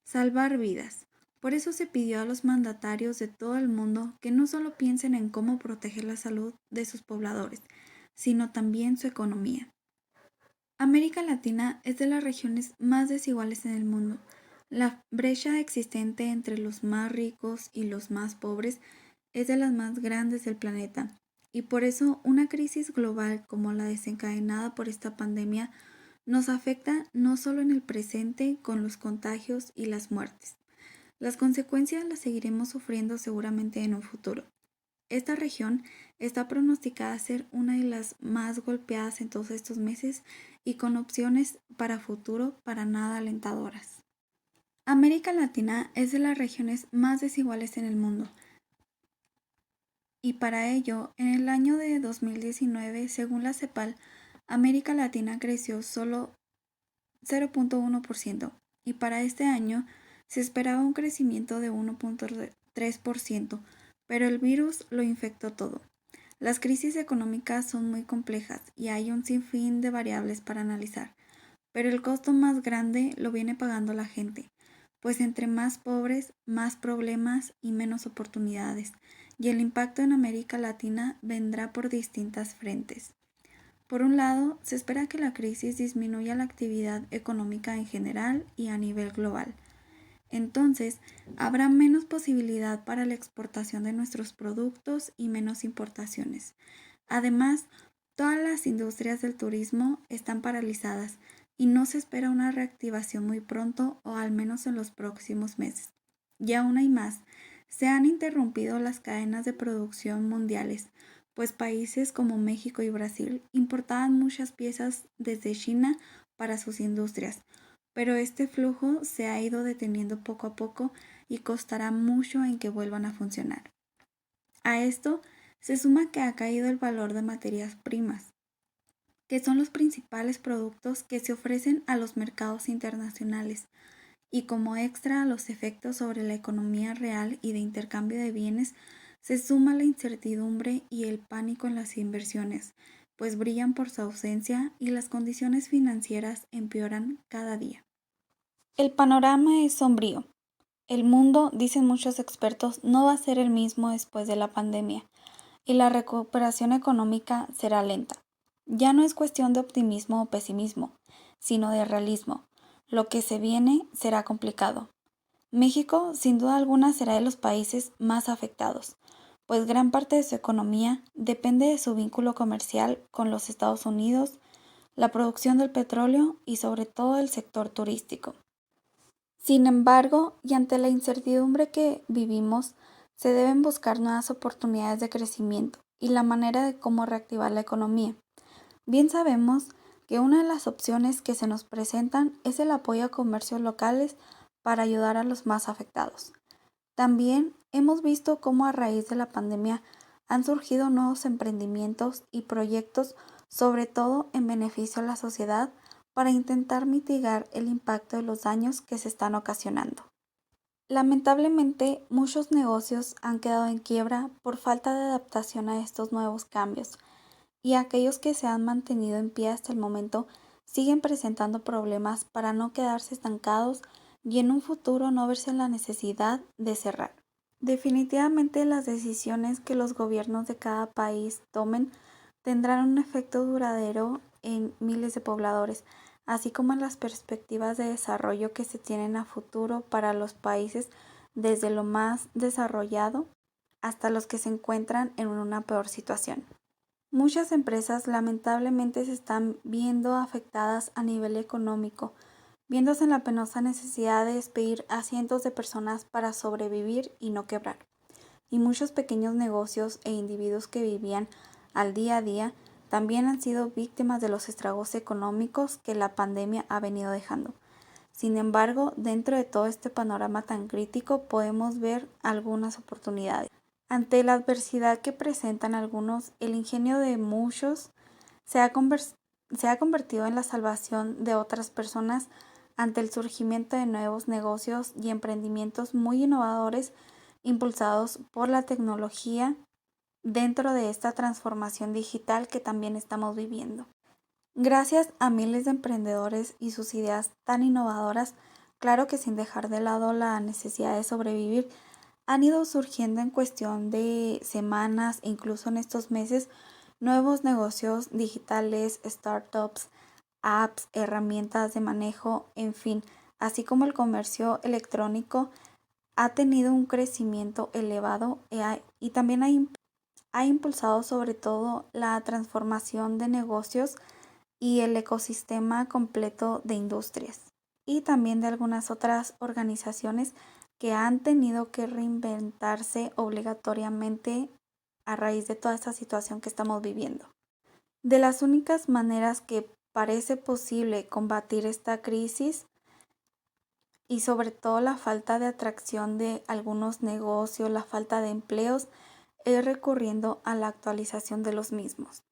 salvar vidas. Por eso se pidió a los mandatarios de todo el mundo que no solo piensen en cómo proteger la salud de sus pobladores, sino también su economía. América Latina es de las regiones más desiguales en el mundo. La brecha existente entre los más ricos y los más pobres es de las más grandes del planeta, y por eso una crisis global como la desencadenada por esta pandemia nos afecta no solo en el presente con los contagios y las muertes. Las consecuencias las seguiremos sufriendo seguramente en un futuro. Esta región está pronosticada a ser una de las más golpeadas en todos estos meses y con opciones para futuro para nada alentadoras. América Latina es de las regiones más desiguales en el mundo. Y para ello, en el año de 2019, según la CEPAL, América Latina creció solo 0.1% y para este año se esperaba un crecimiento de 1.3%, pero el virus lo infectó todo. Las crisis económicas son muy complejas y hay un sinfín de variables para analizar, pero el costo más grande lo viene pagando la gente, pues entre más pobres, más problemas y menos oportunidades, y el impacto en América Latina vendrá por distintas frentes. Por un lado, se espera que la crisis disminuya la actividad económica en general y a nivel global. Entonces, habrá menos posibilidad para la exportación de nuestros productos y menos importaciones. Además, todas las industrias del turismo están paralizadas y no se espera una reactivación muy pronto o al menos en los próximos meses. Y aún hay más, se han interrumpido las cadenas de producción mundiales, pues países como México y Brasil importaban muchas piezas desde China para sus industrias, pero este flujo se ha ido deteniendo poco a poco y costará mucho en que vuelvan a funcionar. A esto se suma que ha caído el valor de materias primas, que son los principales productos que se ofrecen a los mercados internacionales, y como extra a los efectos sobre la economía real y de intercambio de bienes, se suma la incertidumbre y el pánico en las inversiones, pues brillan por su ausencia y las condiciones financieras empeoran cada día. El panorama es sombrío. El mundo, dicen muchos expertos, no va a ser el mismo después de la pandemia, y la recuperación económica será lenta. Ya no es cuestión de optimismo o pesimismo, sino de realismo. Lo que se viene será complicado. México, sin duda alguna, será de los países más afectados, pues gran parte de su economía depende de su vínculo comercial con los Estados Unidos, la producción del petróleo y sobre todo el sector turístico. Sin embargo, y ante la incertidumbre que vivimos, se deben buscar nuevas oportunidades de crecimiento y la manera de cómo reactivar la economía. Bien sabemos que una de las opciones que se nos presentan es el apoyo a comercios locales para ayudar a los más afectados. También hemos visto cómo a raíz de la pandemia han surgido nuevos emprendimientos y proyectos, sobre todo en beneficio a la sociedad, para intentar mitigar el impacto de los daños que se están ocasionando. Lamentablemente, muchos negocios han quedado en quiebra por falta de adaptación a estos nuevos cambios, y aquellos que se han mantenido en pie hasta el momento siguen presentando problemas para no quedarse estancados y en un futuro no verse en la necesidad de cerrar. Definitivamente las decisiones que los gobiernos de cada país tomen tendrán un efecto duradero en miles de pobladores, así como en las perspectivas de desarrollo que se tienen a futuro para los países desde lo más desarrollado hasta los que se encuentran en una peor situación. Muchas empresas lamentablemente se están viendo afectadas a nivel económico, viéndose en la penosa necesidad de despedir a cientos de personas para sobrevivir y no quebrar. Y muchos pequeños negocios e individuos que vivían al día a día también han sido víctimas de los estragos económicos que la pandemia ha venido dejando. Sin embargo, dentro de todo este panorama tan crítico podemos ver algunas oportunidades. Ante la adversidad que presentan algunos, el ingenio de muchos se ha convertido en la salvación de otras personas ante el surgimiento de nuevos negocios y emprendimientos muy innovadores impulsados por la tecnología dentro de esta transformación digital que también estamos viviendo. Gracias a miles de emprendedores y sus ideas tan innovadoras, claro que sin dejar de lado la necesidad de sobrevivir, han ido surgiendo en cuestión de semanas e incluso en estos meses nuevos negocios digitales, startups, apps, herramientas de manejo, en fin, así como el comercio electrónico ha tenido un crecimiento elevado y también ha impulsado sobre todo la transformación de negocios y el ecosistema completo de industrias y también de algunas otras organizaciones que han tenido que reinventarse obligatoriamente a raíz de toda esta situación que estamos viviendo. De las únicas maneras que parece posible combatir esta crisis y sobre todo la falta de atracción de algunos negocios, la falta de empleos, es recurriendo a la actualización de los mismos.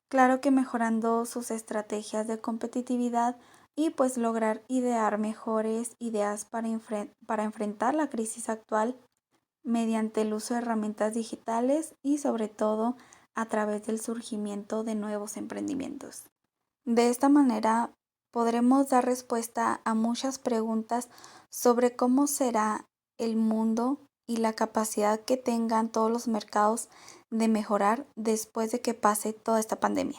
Claro que mejorando sus estrategias de competitividad y pues lograr idear mejores ideas para enfrentar la crisis actual mediante el uso de herramientas digitales y sobre todo a través del surgimiento de nuevos emprendimientos. De esta manera podremos dar respuesta a muchas preguntas sobre cómo será el mundo y la capacidad que tengan todos los mercados de mejorar después de que pase toda esta pandemia.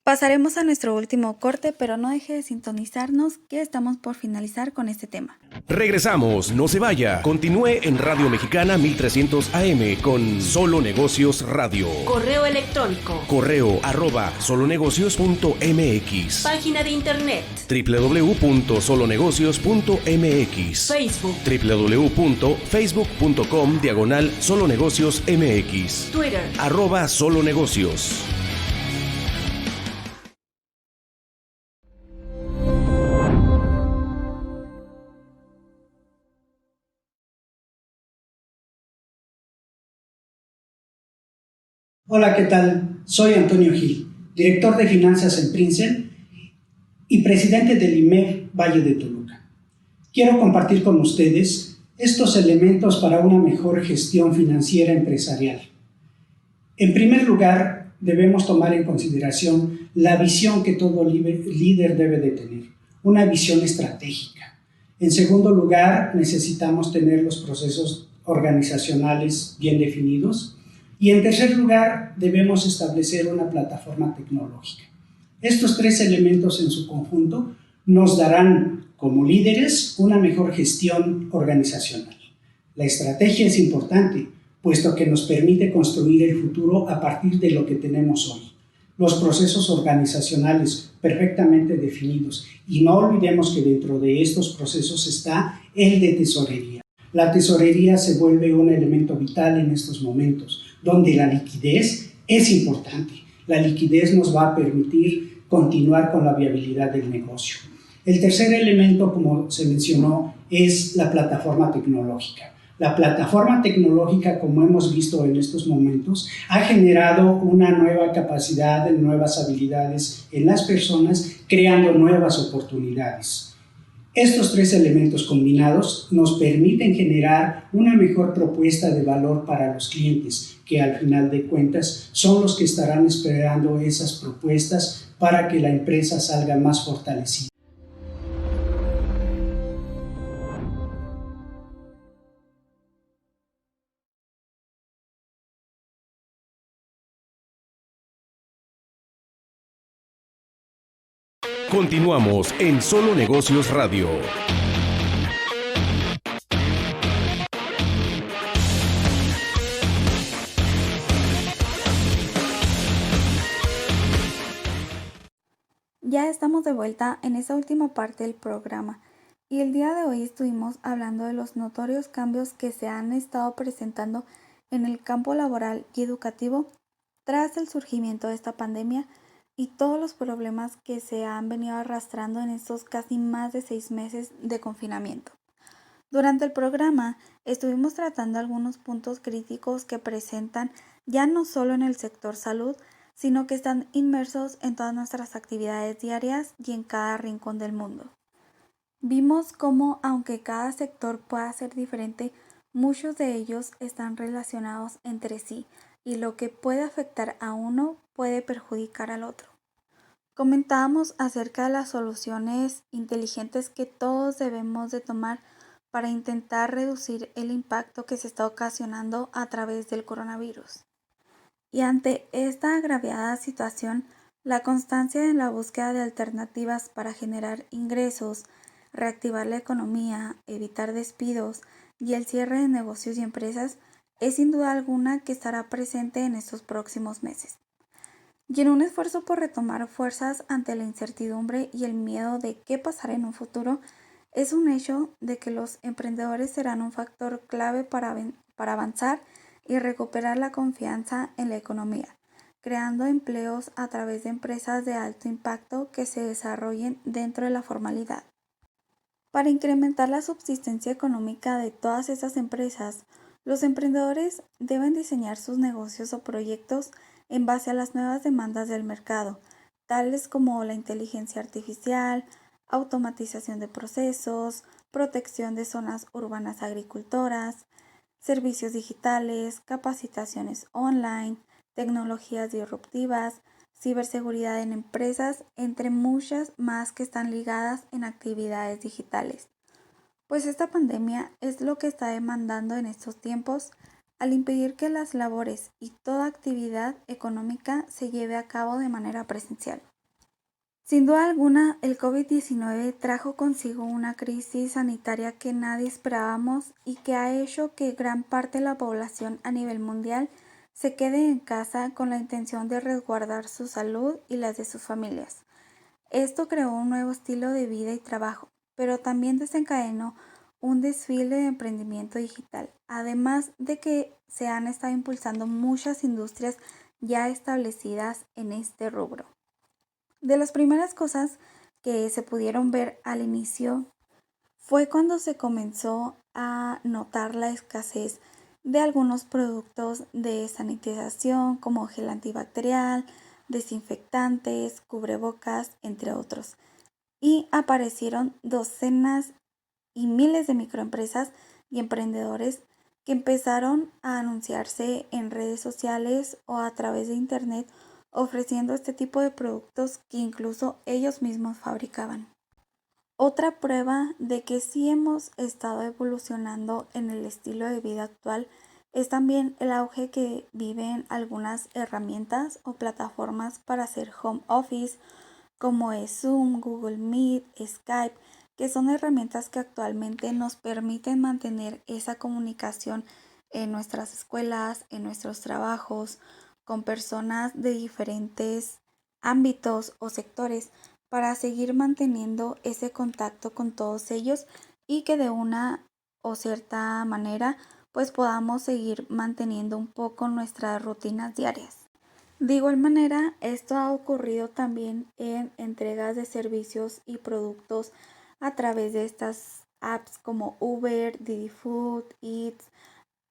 Pasaremos a nuestro último corte, pero no deje de sintonizarnos que estamos por finalizar con este tema. Regresamos, no se vaya. Continúe en Radio Mexicana 1300 AM con Solo Negocios Radio. Correo electrónico. Correo @solonegocios.mx. Página de internet. www.solonegocios.mx. Facebook. www.facebook.com/solonegociosmx. Twitter. @solonegocios. Hola, ¿qué tal? Soy Antonio Gil, director de finanzas en Princeton y presidente del IMEF Valle de Toluca. Quiero compartir con ustedes estos elementos para una mejor gestión financiera empresarial. En primer lugar, debemos tomar en consideración la visión que todo líder debe de tener, una visión estratégica. En segundo lugar, necesitamos tener los procesos organizacionales bien definidos. Y en tercer lugar, debemos establecer una plataforma tecnológica. Estos tres elementos en su conjunto nos darán, como líderes, una mejor gestión organizacional. La estrategia es importante, puesto que nos permite construir el futuro a partir de lo que tenemos hoy. Los procesos organizacionales perfectamente definidos. Y no olvidemos que dentro de estos procesos está el de tesorería. La tesorería se vuelve un elemento vital en estos momentos, donde la liquidez es importante. La liquidez nos va a permitir continuar con la viabilidad del negocio. El tercer elemento, como se mencionó, es la plataforma tecnológica. La plataforma tecnológica, como hemos visto en estos momentos, ha generado una nueva capacidad, nuevas habilidades en las personas, creando nuevas oportunidades. Estos tres elementos combinados nos permiten generar una mejor propuesta de valor para los clientes, que al final de cuentas son los que estarán esperando esas propuestas para que la empresa salga más fortalecida. Continuamos en Solo Negocios Radio. Ya estamos de vuelta en esta última parte del programa y el día de hoy estuvimos hablando de los notorios cambios que se han estado presentando en el campo laboral y educativo tras el surgimiento de esta pandemia y todos los problemas que se han venido arrastrando en estos casi más de 6 meses de confinamiento. Durante el programa estuvimos tratando algunos puntos críticos que presentan ya no solo en el sector salud, sino que están inmersos en todas nuestras actividades diarias y en cada rincón del mundo. Vimos cómo, aunque cada sector pueda ser diferente, muchos de ellos están relacionados entre sí y lo que puede afectar a uno puede perjudicar al otro. Comentábamos acerca de las soluciones inteligentes que todos debemos de tomar para intentar reducir el impacto que se está ocasionando a través del coronavirus. Y ante esta agraviada situación, la constancia en la búsqueda de alternativas para generar ingresos, reactivar la economía, evitar despidos y el cierre de negocios y empresas es sin duda alguna que estará presente en estos próximos meses. Y en un esfuerzo por retomar fuerzas ante la incertidumbre y el miedo de qué pasará en un futuro, es un hecho de que los emprendedores serán un factor clave para avanzar y recuperar la confianza en la economía, creando empleos a través de empresas de alto impacto que se desarrollen dentro de la formalidad. Para incrementar la subsistencia económica de todas esas empresas, los emprendedores deben diseñar sus negocios o proyectos en base a las nuevas demandas del mercado, tales como la inteligencia artificial, automatización de procesos, protección de zonas urbanas agricultoras, servicios digitales, capacitaciones online, tecnologías disruptivas, ciberseguridad en empresas, entre muchas más que están ligadas en actividades digitales. Pues esta pandemia es lo que está demandando en estos tiempos al impedir que las labores y toda actividad económica se lleve a cabo de manera presencial. Sin duda alguna, el COVID-19 trajo consigo una crisis sanitaria que nadie esperábamos y que ha hecho que gran parte de la población a nivel mundial se quede en casa con la intención de resguardar su salud y las de sus familias. Esto creó un nuevo estilo de vida y trabajo, pero también desencadenó un desfile de emprendimiento digital, además de que se han estado impulsando muchas industrias ya establecidas en este rubro. De las primeras cosas que se pudieron ver al inicio fue cuando se comenzó a notar la escasez de algunos productos de sanitización como gel antibacterial, desinfectantes, cubrebocas, entre otros. Y aparecieron docenas y miles de microempresas y emprendedores que empezaron a anunciarse en redes sociales o a través de internet ofreciendo este tipo de productos que incluso ellos mismos fabricaban. Otra prueba de que sí hemos estado evolucionando en el estilo de vida actual es también el auge que viven algunas herramientas o plataformas para hacer home office, como es Zoom, Google Meet, Skype, que son herramientas que actualmente nos permiten mantener esa comunicación en nuestras escuelas, en nuestros trabajos, con personas de diferentes ámbitos o sectores para seguir manteniendo ese contacto con todos ellos y que de una o cierta manera pues podamos seguir manteniendo un poco nuestras rutinas diarias. De igual manera, esto ha ocurrido también en entregas de servicios y productos a través de estas apps como Uber, Didi Food, Eats,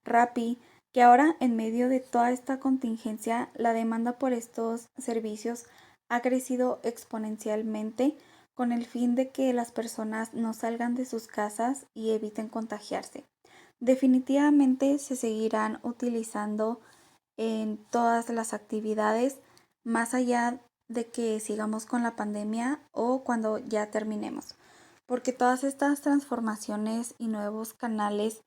Rappi, que ahora en medio de toda esta contingencia la demanda por estos servicios ha crecido exponencialmente con el fin de que las personas no salgan de sus casas y eviten contagiarse. Definitivamente se seguirán utilizando en todas las actividades más allá de que sigamos con la pandemia o cuando ya terminemos, porque todas estas transformaciones y nuevos canales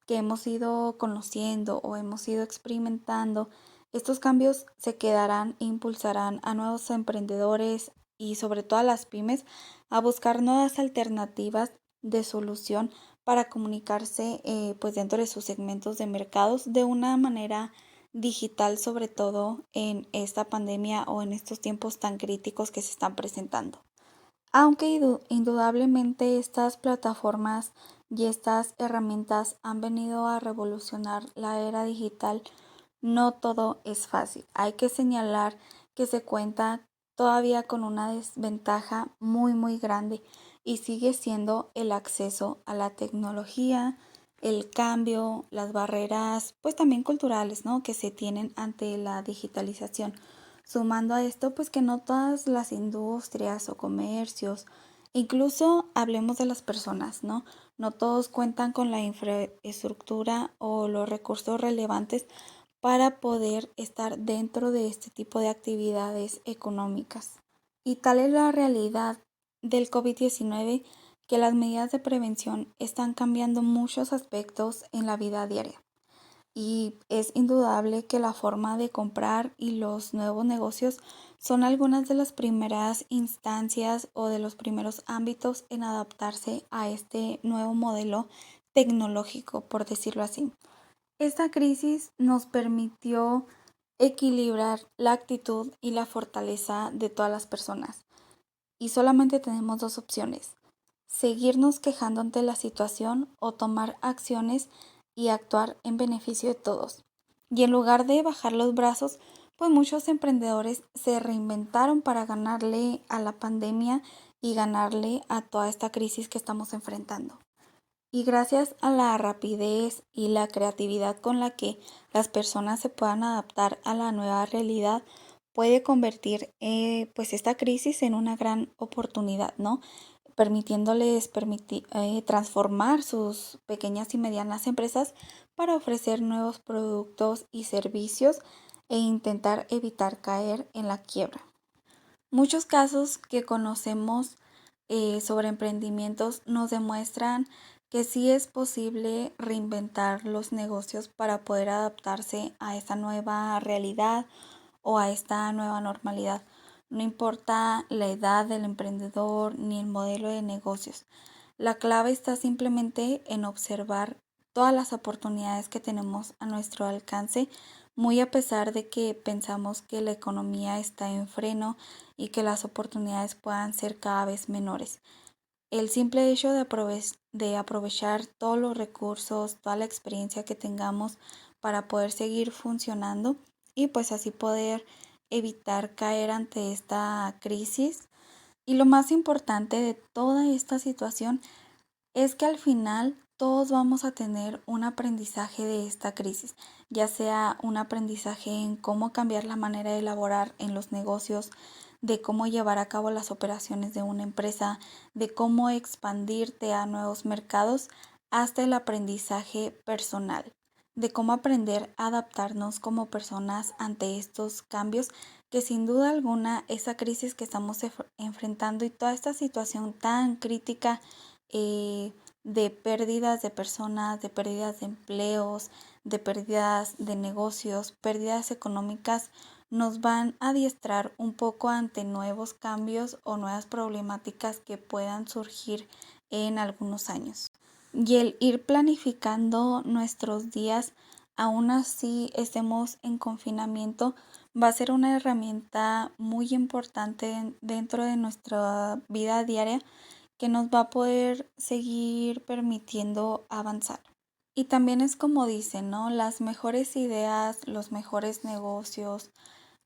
que hemos ido conociendo o hemos ido experimentando, estos cambios se quedarán e impulsarán a nuevos emprendedores y sobre todo a las pymes a buscar nuevas alternativas de solución para comunicarse pues dentro de sus segmentos de mercados de una manera digital, sobre todo en esta pandemia o en estos tiempos tan críticos que se están presentando. Aunque indudablemente estas plataformas y estas herramientas han venido a revolucionar la era digital, no todo es fácil. Hay que señalar que se cuenta todavía con una desventaja muy grande y sigue siendo el acceso a la tecnología, el cambio, las barreras, pues también culturales, ¿no?, que se tienen ante la digitalización. Sumando a esto, pues que no todas las industrias o comercios, incluso hablemos de las personas, ¿no? No todos cuentan con la infraestructura o los recursos relevantes para poder estar dentro de este tipo de actividades económicas. Y tal es la realidad del COVID-19 que las medidas de prevención están cambiando muchos aspectos en la vida diaria. Y es indudable que la forma de comprar y los nuevos negocios son algunas de las primeras instancias o de los primeros ámbitos en adaptarse a este nuevo modelo tecnológico, por decirlo así. Esta crisis nos permitió equilibrar la actitud y la fortaleza de todas las personas. Y solamente tenemos dos opciones: seguirnos quejando ante la situación o tomar acciones y actuar en beneficio de todos. Y en lugar de bajar los brazos, pues muchos emprendedores se reinventaron para ganarle a la pandemia y ganarle a toda esta crisis que estamos enfrentando. Y gracias a la rapidez y la creatividad con la que las personas se puedan adaptar a la nueva realidad, puede convertir pues esta crisis en una gran oportunidad, ¿no?, permitiéndoles transformar sus pequeñas y medianas empresas para ofrecer nuevos productos y servicios e intentar evitar caer en la quiebra. Muchos casos que conocemos sobre emprendimientos nos demuestran que sí es posible reinventar los negocios para poder adaptarse a esta nueva realidad o a esta nueva normalidad. No importa la edad del emprendedor ni el modelo de negocios. La clave está simplemente en observar todas las oportunidades que tenemos a nuestro alcance, muy a pesar de que pensamos que la economía está en freno y que las oportunidades puedan ser cada vez menores. El simple hecho de aprovechar todos los recursos, toda la experiencia que tengamos para poder seguir funcionando y pues así poder evitar caer ante esta crisis. Y lo más importante de toda esta situación es que al final todos vamos a tener un aprendizaje de esta crisis, ya sea un aprendizaje en cómo cambiar la manera de elaborar en los negocios, de cómo llevar a cabo las operaciones de una empresa, de cómo expandirte a nuevos mercados, hasta el aprendizaje personal, de cómo aprender a adaptarnos como personas ante estos cambios, que sin duda alguna esa crisis que estamos enfrentando y toda esta situación tan crítica de pérdidas de personas, de pérdidas de empleos, de pérdidas de negocios, pérdidas económicas, nos van a adiestrar un poco ante nuevos cambios o nuevas problemáticas que puedan surgir en algunos años. Y el ir planificando nuestros días, aún así estemos en confinamiento, va a ser una herramienta muy importante dentro de nuestra vida diaria que nos va a poder seguir permitiendo avanzar. Y también es como dicen, ¿no?, las mejores ideas, los mejores negocios,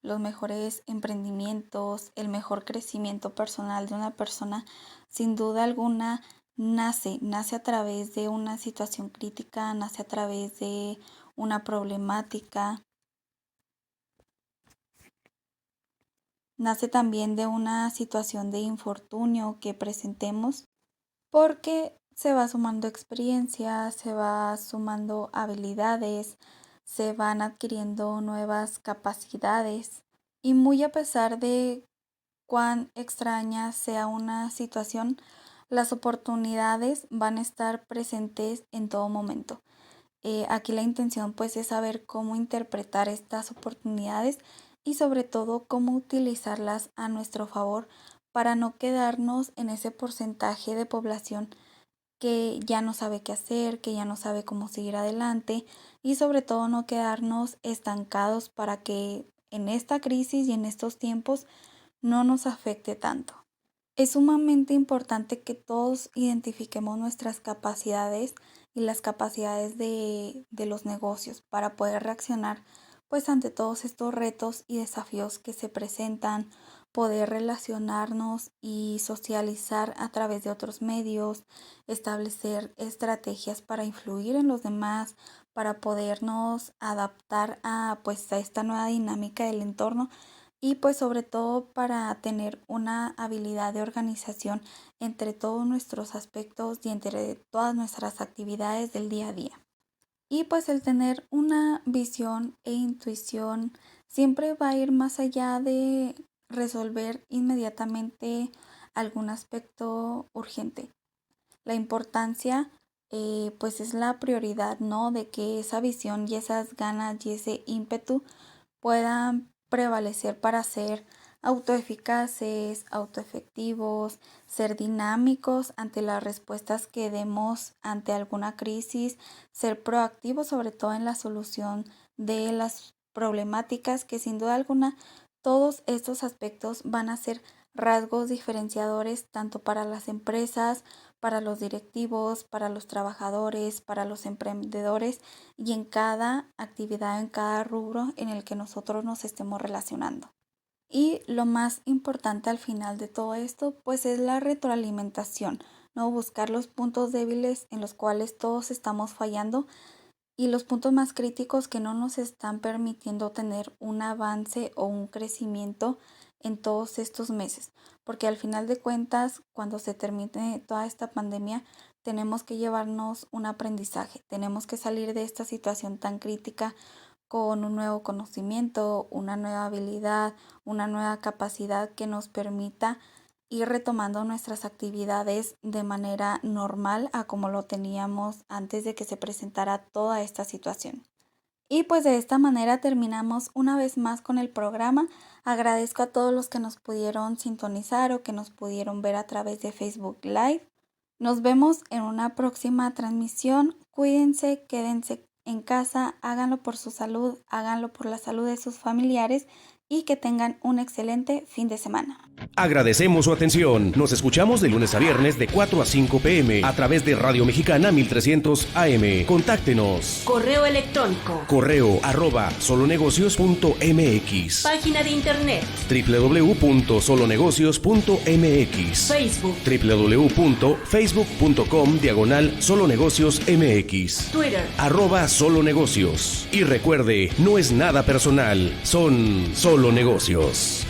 los mejores emprendimientos, el mejor crecimiento personal de una persona, sin duda alguna, nace a través de una situación crítica, nace a través de una problemática, nace también de una situación de infortunio que presentemos, porque se va sumando experiencia, se va sumando habilidades, se van adquiriendo nuevas capacidades y muy a pesar de cuán extraña sea una situación, las oportunidades van a estar presentes en todo momento. Aquí la intención pues es saber cómo interpretar estas oportunidades y sobre todo cómo utilizarlas a nuestro favor para no quedarnos en ese porcentaje de población que ya no sabe qué hacer, que ya no sabe cómo seguir adelante, y sobre todo no quedarnos estancados para que en esta crisis y en estos tiempos no nos afecte tanto. Es sumamente importante que todos identifiquemos nuestras capacidades y las capacidades de los negocios para poder reaccionar pues ante todos estos retos y desafíos que se presentan, poder relacionarnos y socializar a través de otros medios, establecer estrategias para influir en los demás, para podernos adaptar a esta nueva dinámica del entorno y pues sobre todo para tener una habilidad de organización entre todos nuestros aspectos y entre todas nuestras actividades del día a día. Y pues el tener una visión e intuición siempre va a ir más allá de resolver inmediatamente algún aspecto urgente. La importancia pues es la prioridad, ¿no? De que esa visión y esas ganas y ese ímpetu puedan prevalecer para ser autoeficaces, autoefectivos, ser dinámicos ante las respuestas que demos ante alguna crisis, ser proactivos sobre todo en la solución de las problemáticas que sin duda alguna todos estos aspectos van a ser rasgos diferenciadores tanto para las empresas, para los directivos, para los trabajadores, para los emprendedores y en cada actividad, en cada rubro en el que nosotros nos estemos relacionando. Y lo más importante al final de todo esto, pues es la retroalimentación, ¿no? Buscar los puntos débiles en los cuales todos estamos fallando y los puntos más críticos que no nos están permitiendo tener un avance o un crecimiento en todos estos meses. Porque al final de cuentas, cuando se termine toda esta pandemia, tenemos que llevarnos un aprendizaje. Tenemos que salir de esta situación tan crítica con un nuevo conocimiento, una nueva habilidad, una nueva capacidad que nos permita ir retomando nuestras actividades de manera normal a como lo teníamos antes de que se presentara toda esta situación. Y pues de esta manera terminamos una vez más con el programa. Agradezco a todos los que nos pudieron sintonizar o que nos pudieron ver a través de Facebook Live. Nos vemos en una próxima transmisión. Cuídense, quédense en casa, háganlo por su salud, háganlo por la salud de sus familiares y que tengan un excelente fin de semana. Agradecemos su atención. Nos escuchamos de lunes a viernes de 4 a 5 p.m. a través de Radio Mexicana 1300 AM. Contáctenos. Correo electrónico. correo@solonegocios.mx. Página de internet. www.solonegocios.mx. Facebook. www.facebook.com/solonegociosmx. Twitter. @solonegocios. Y recuerde, no es nada personal, son solo negocios.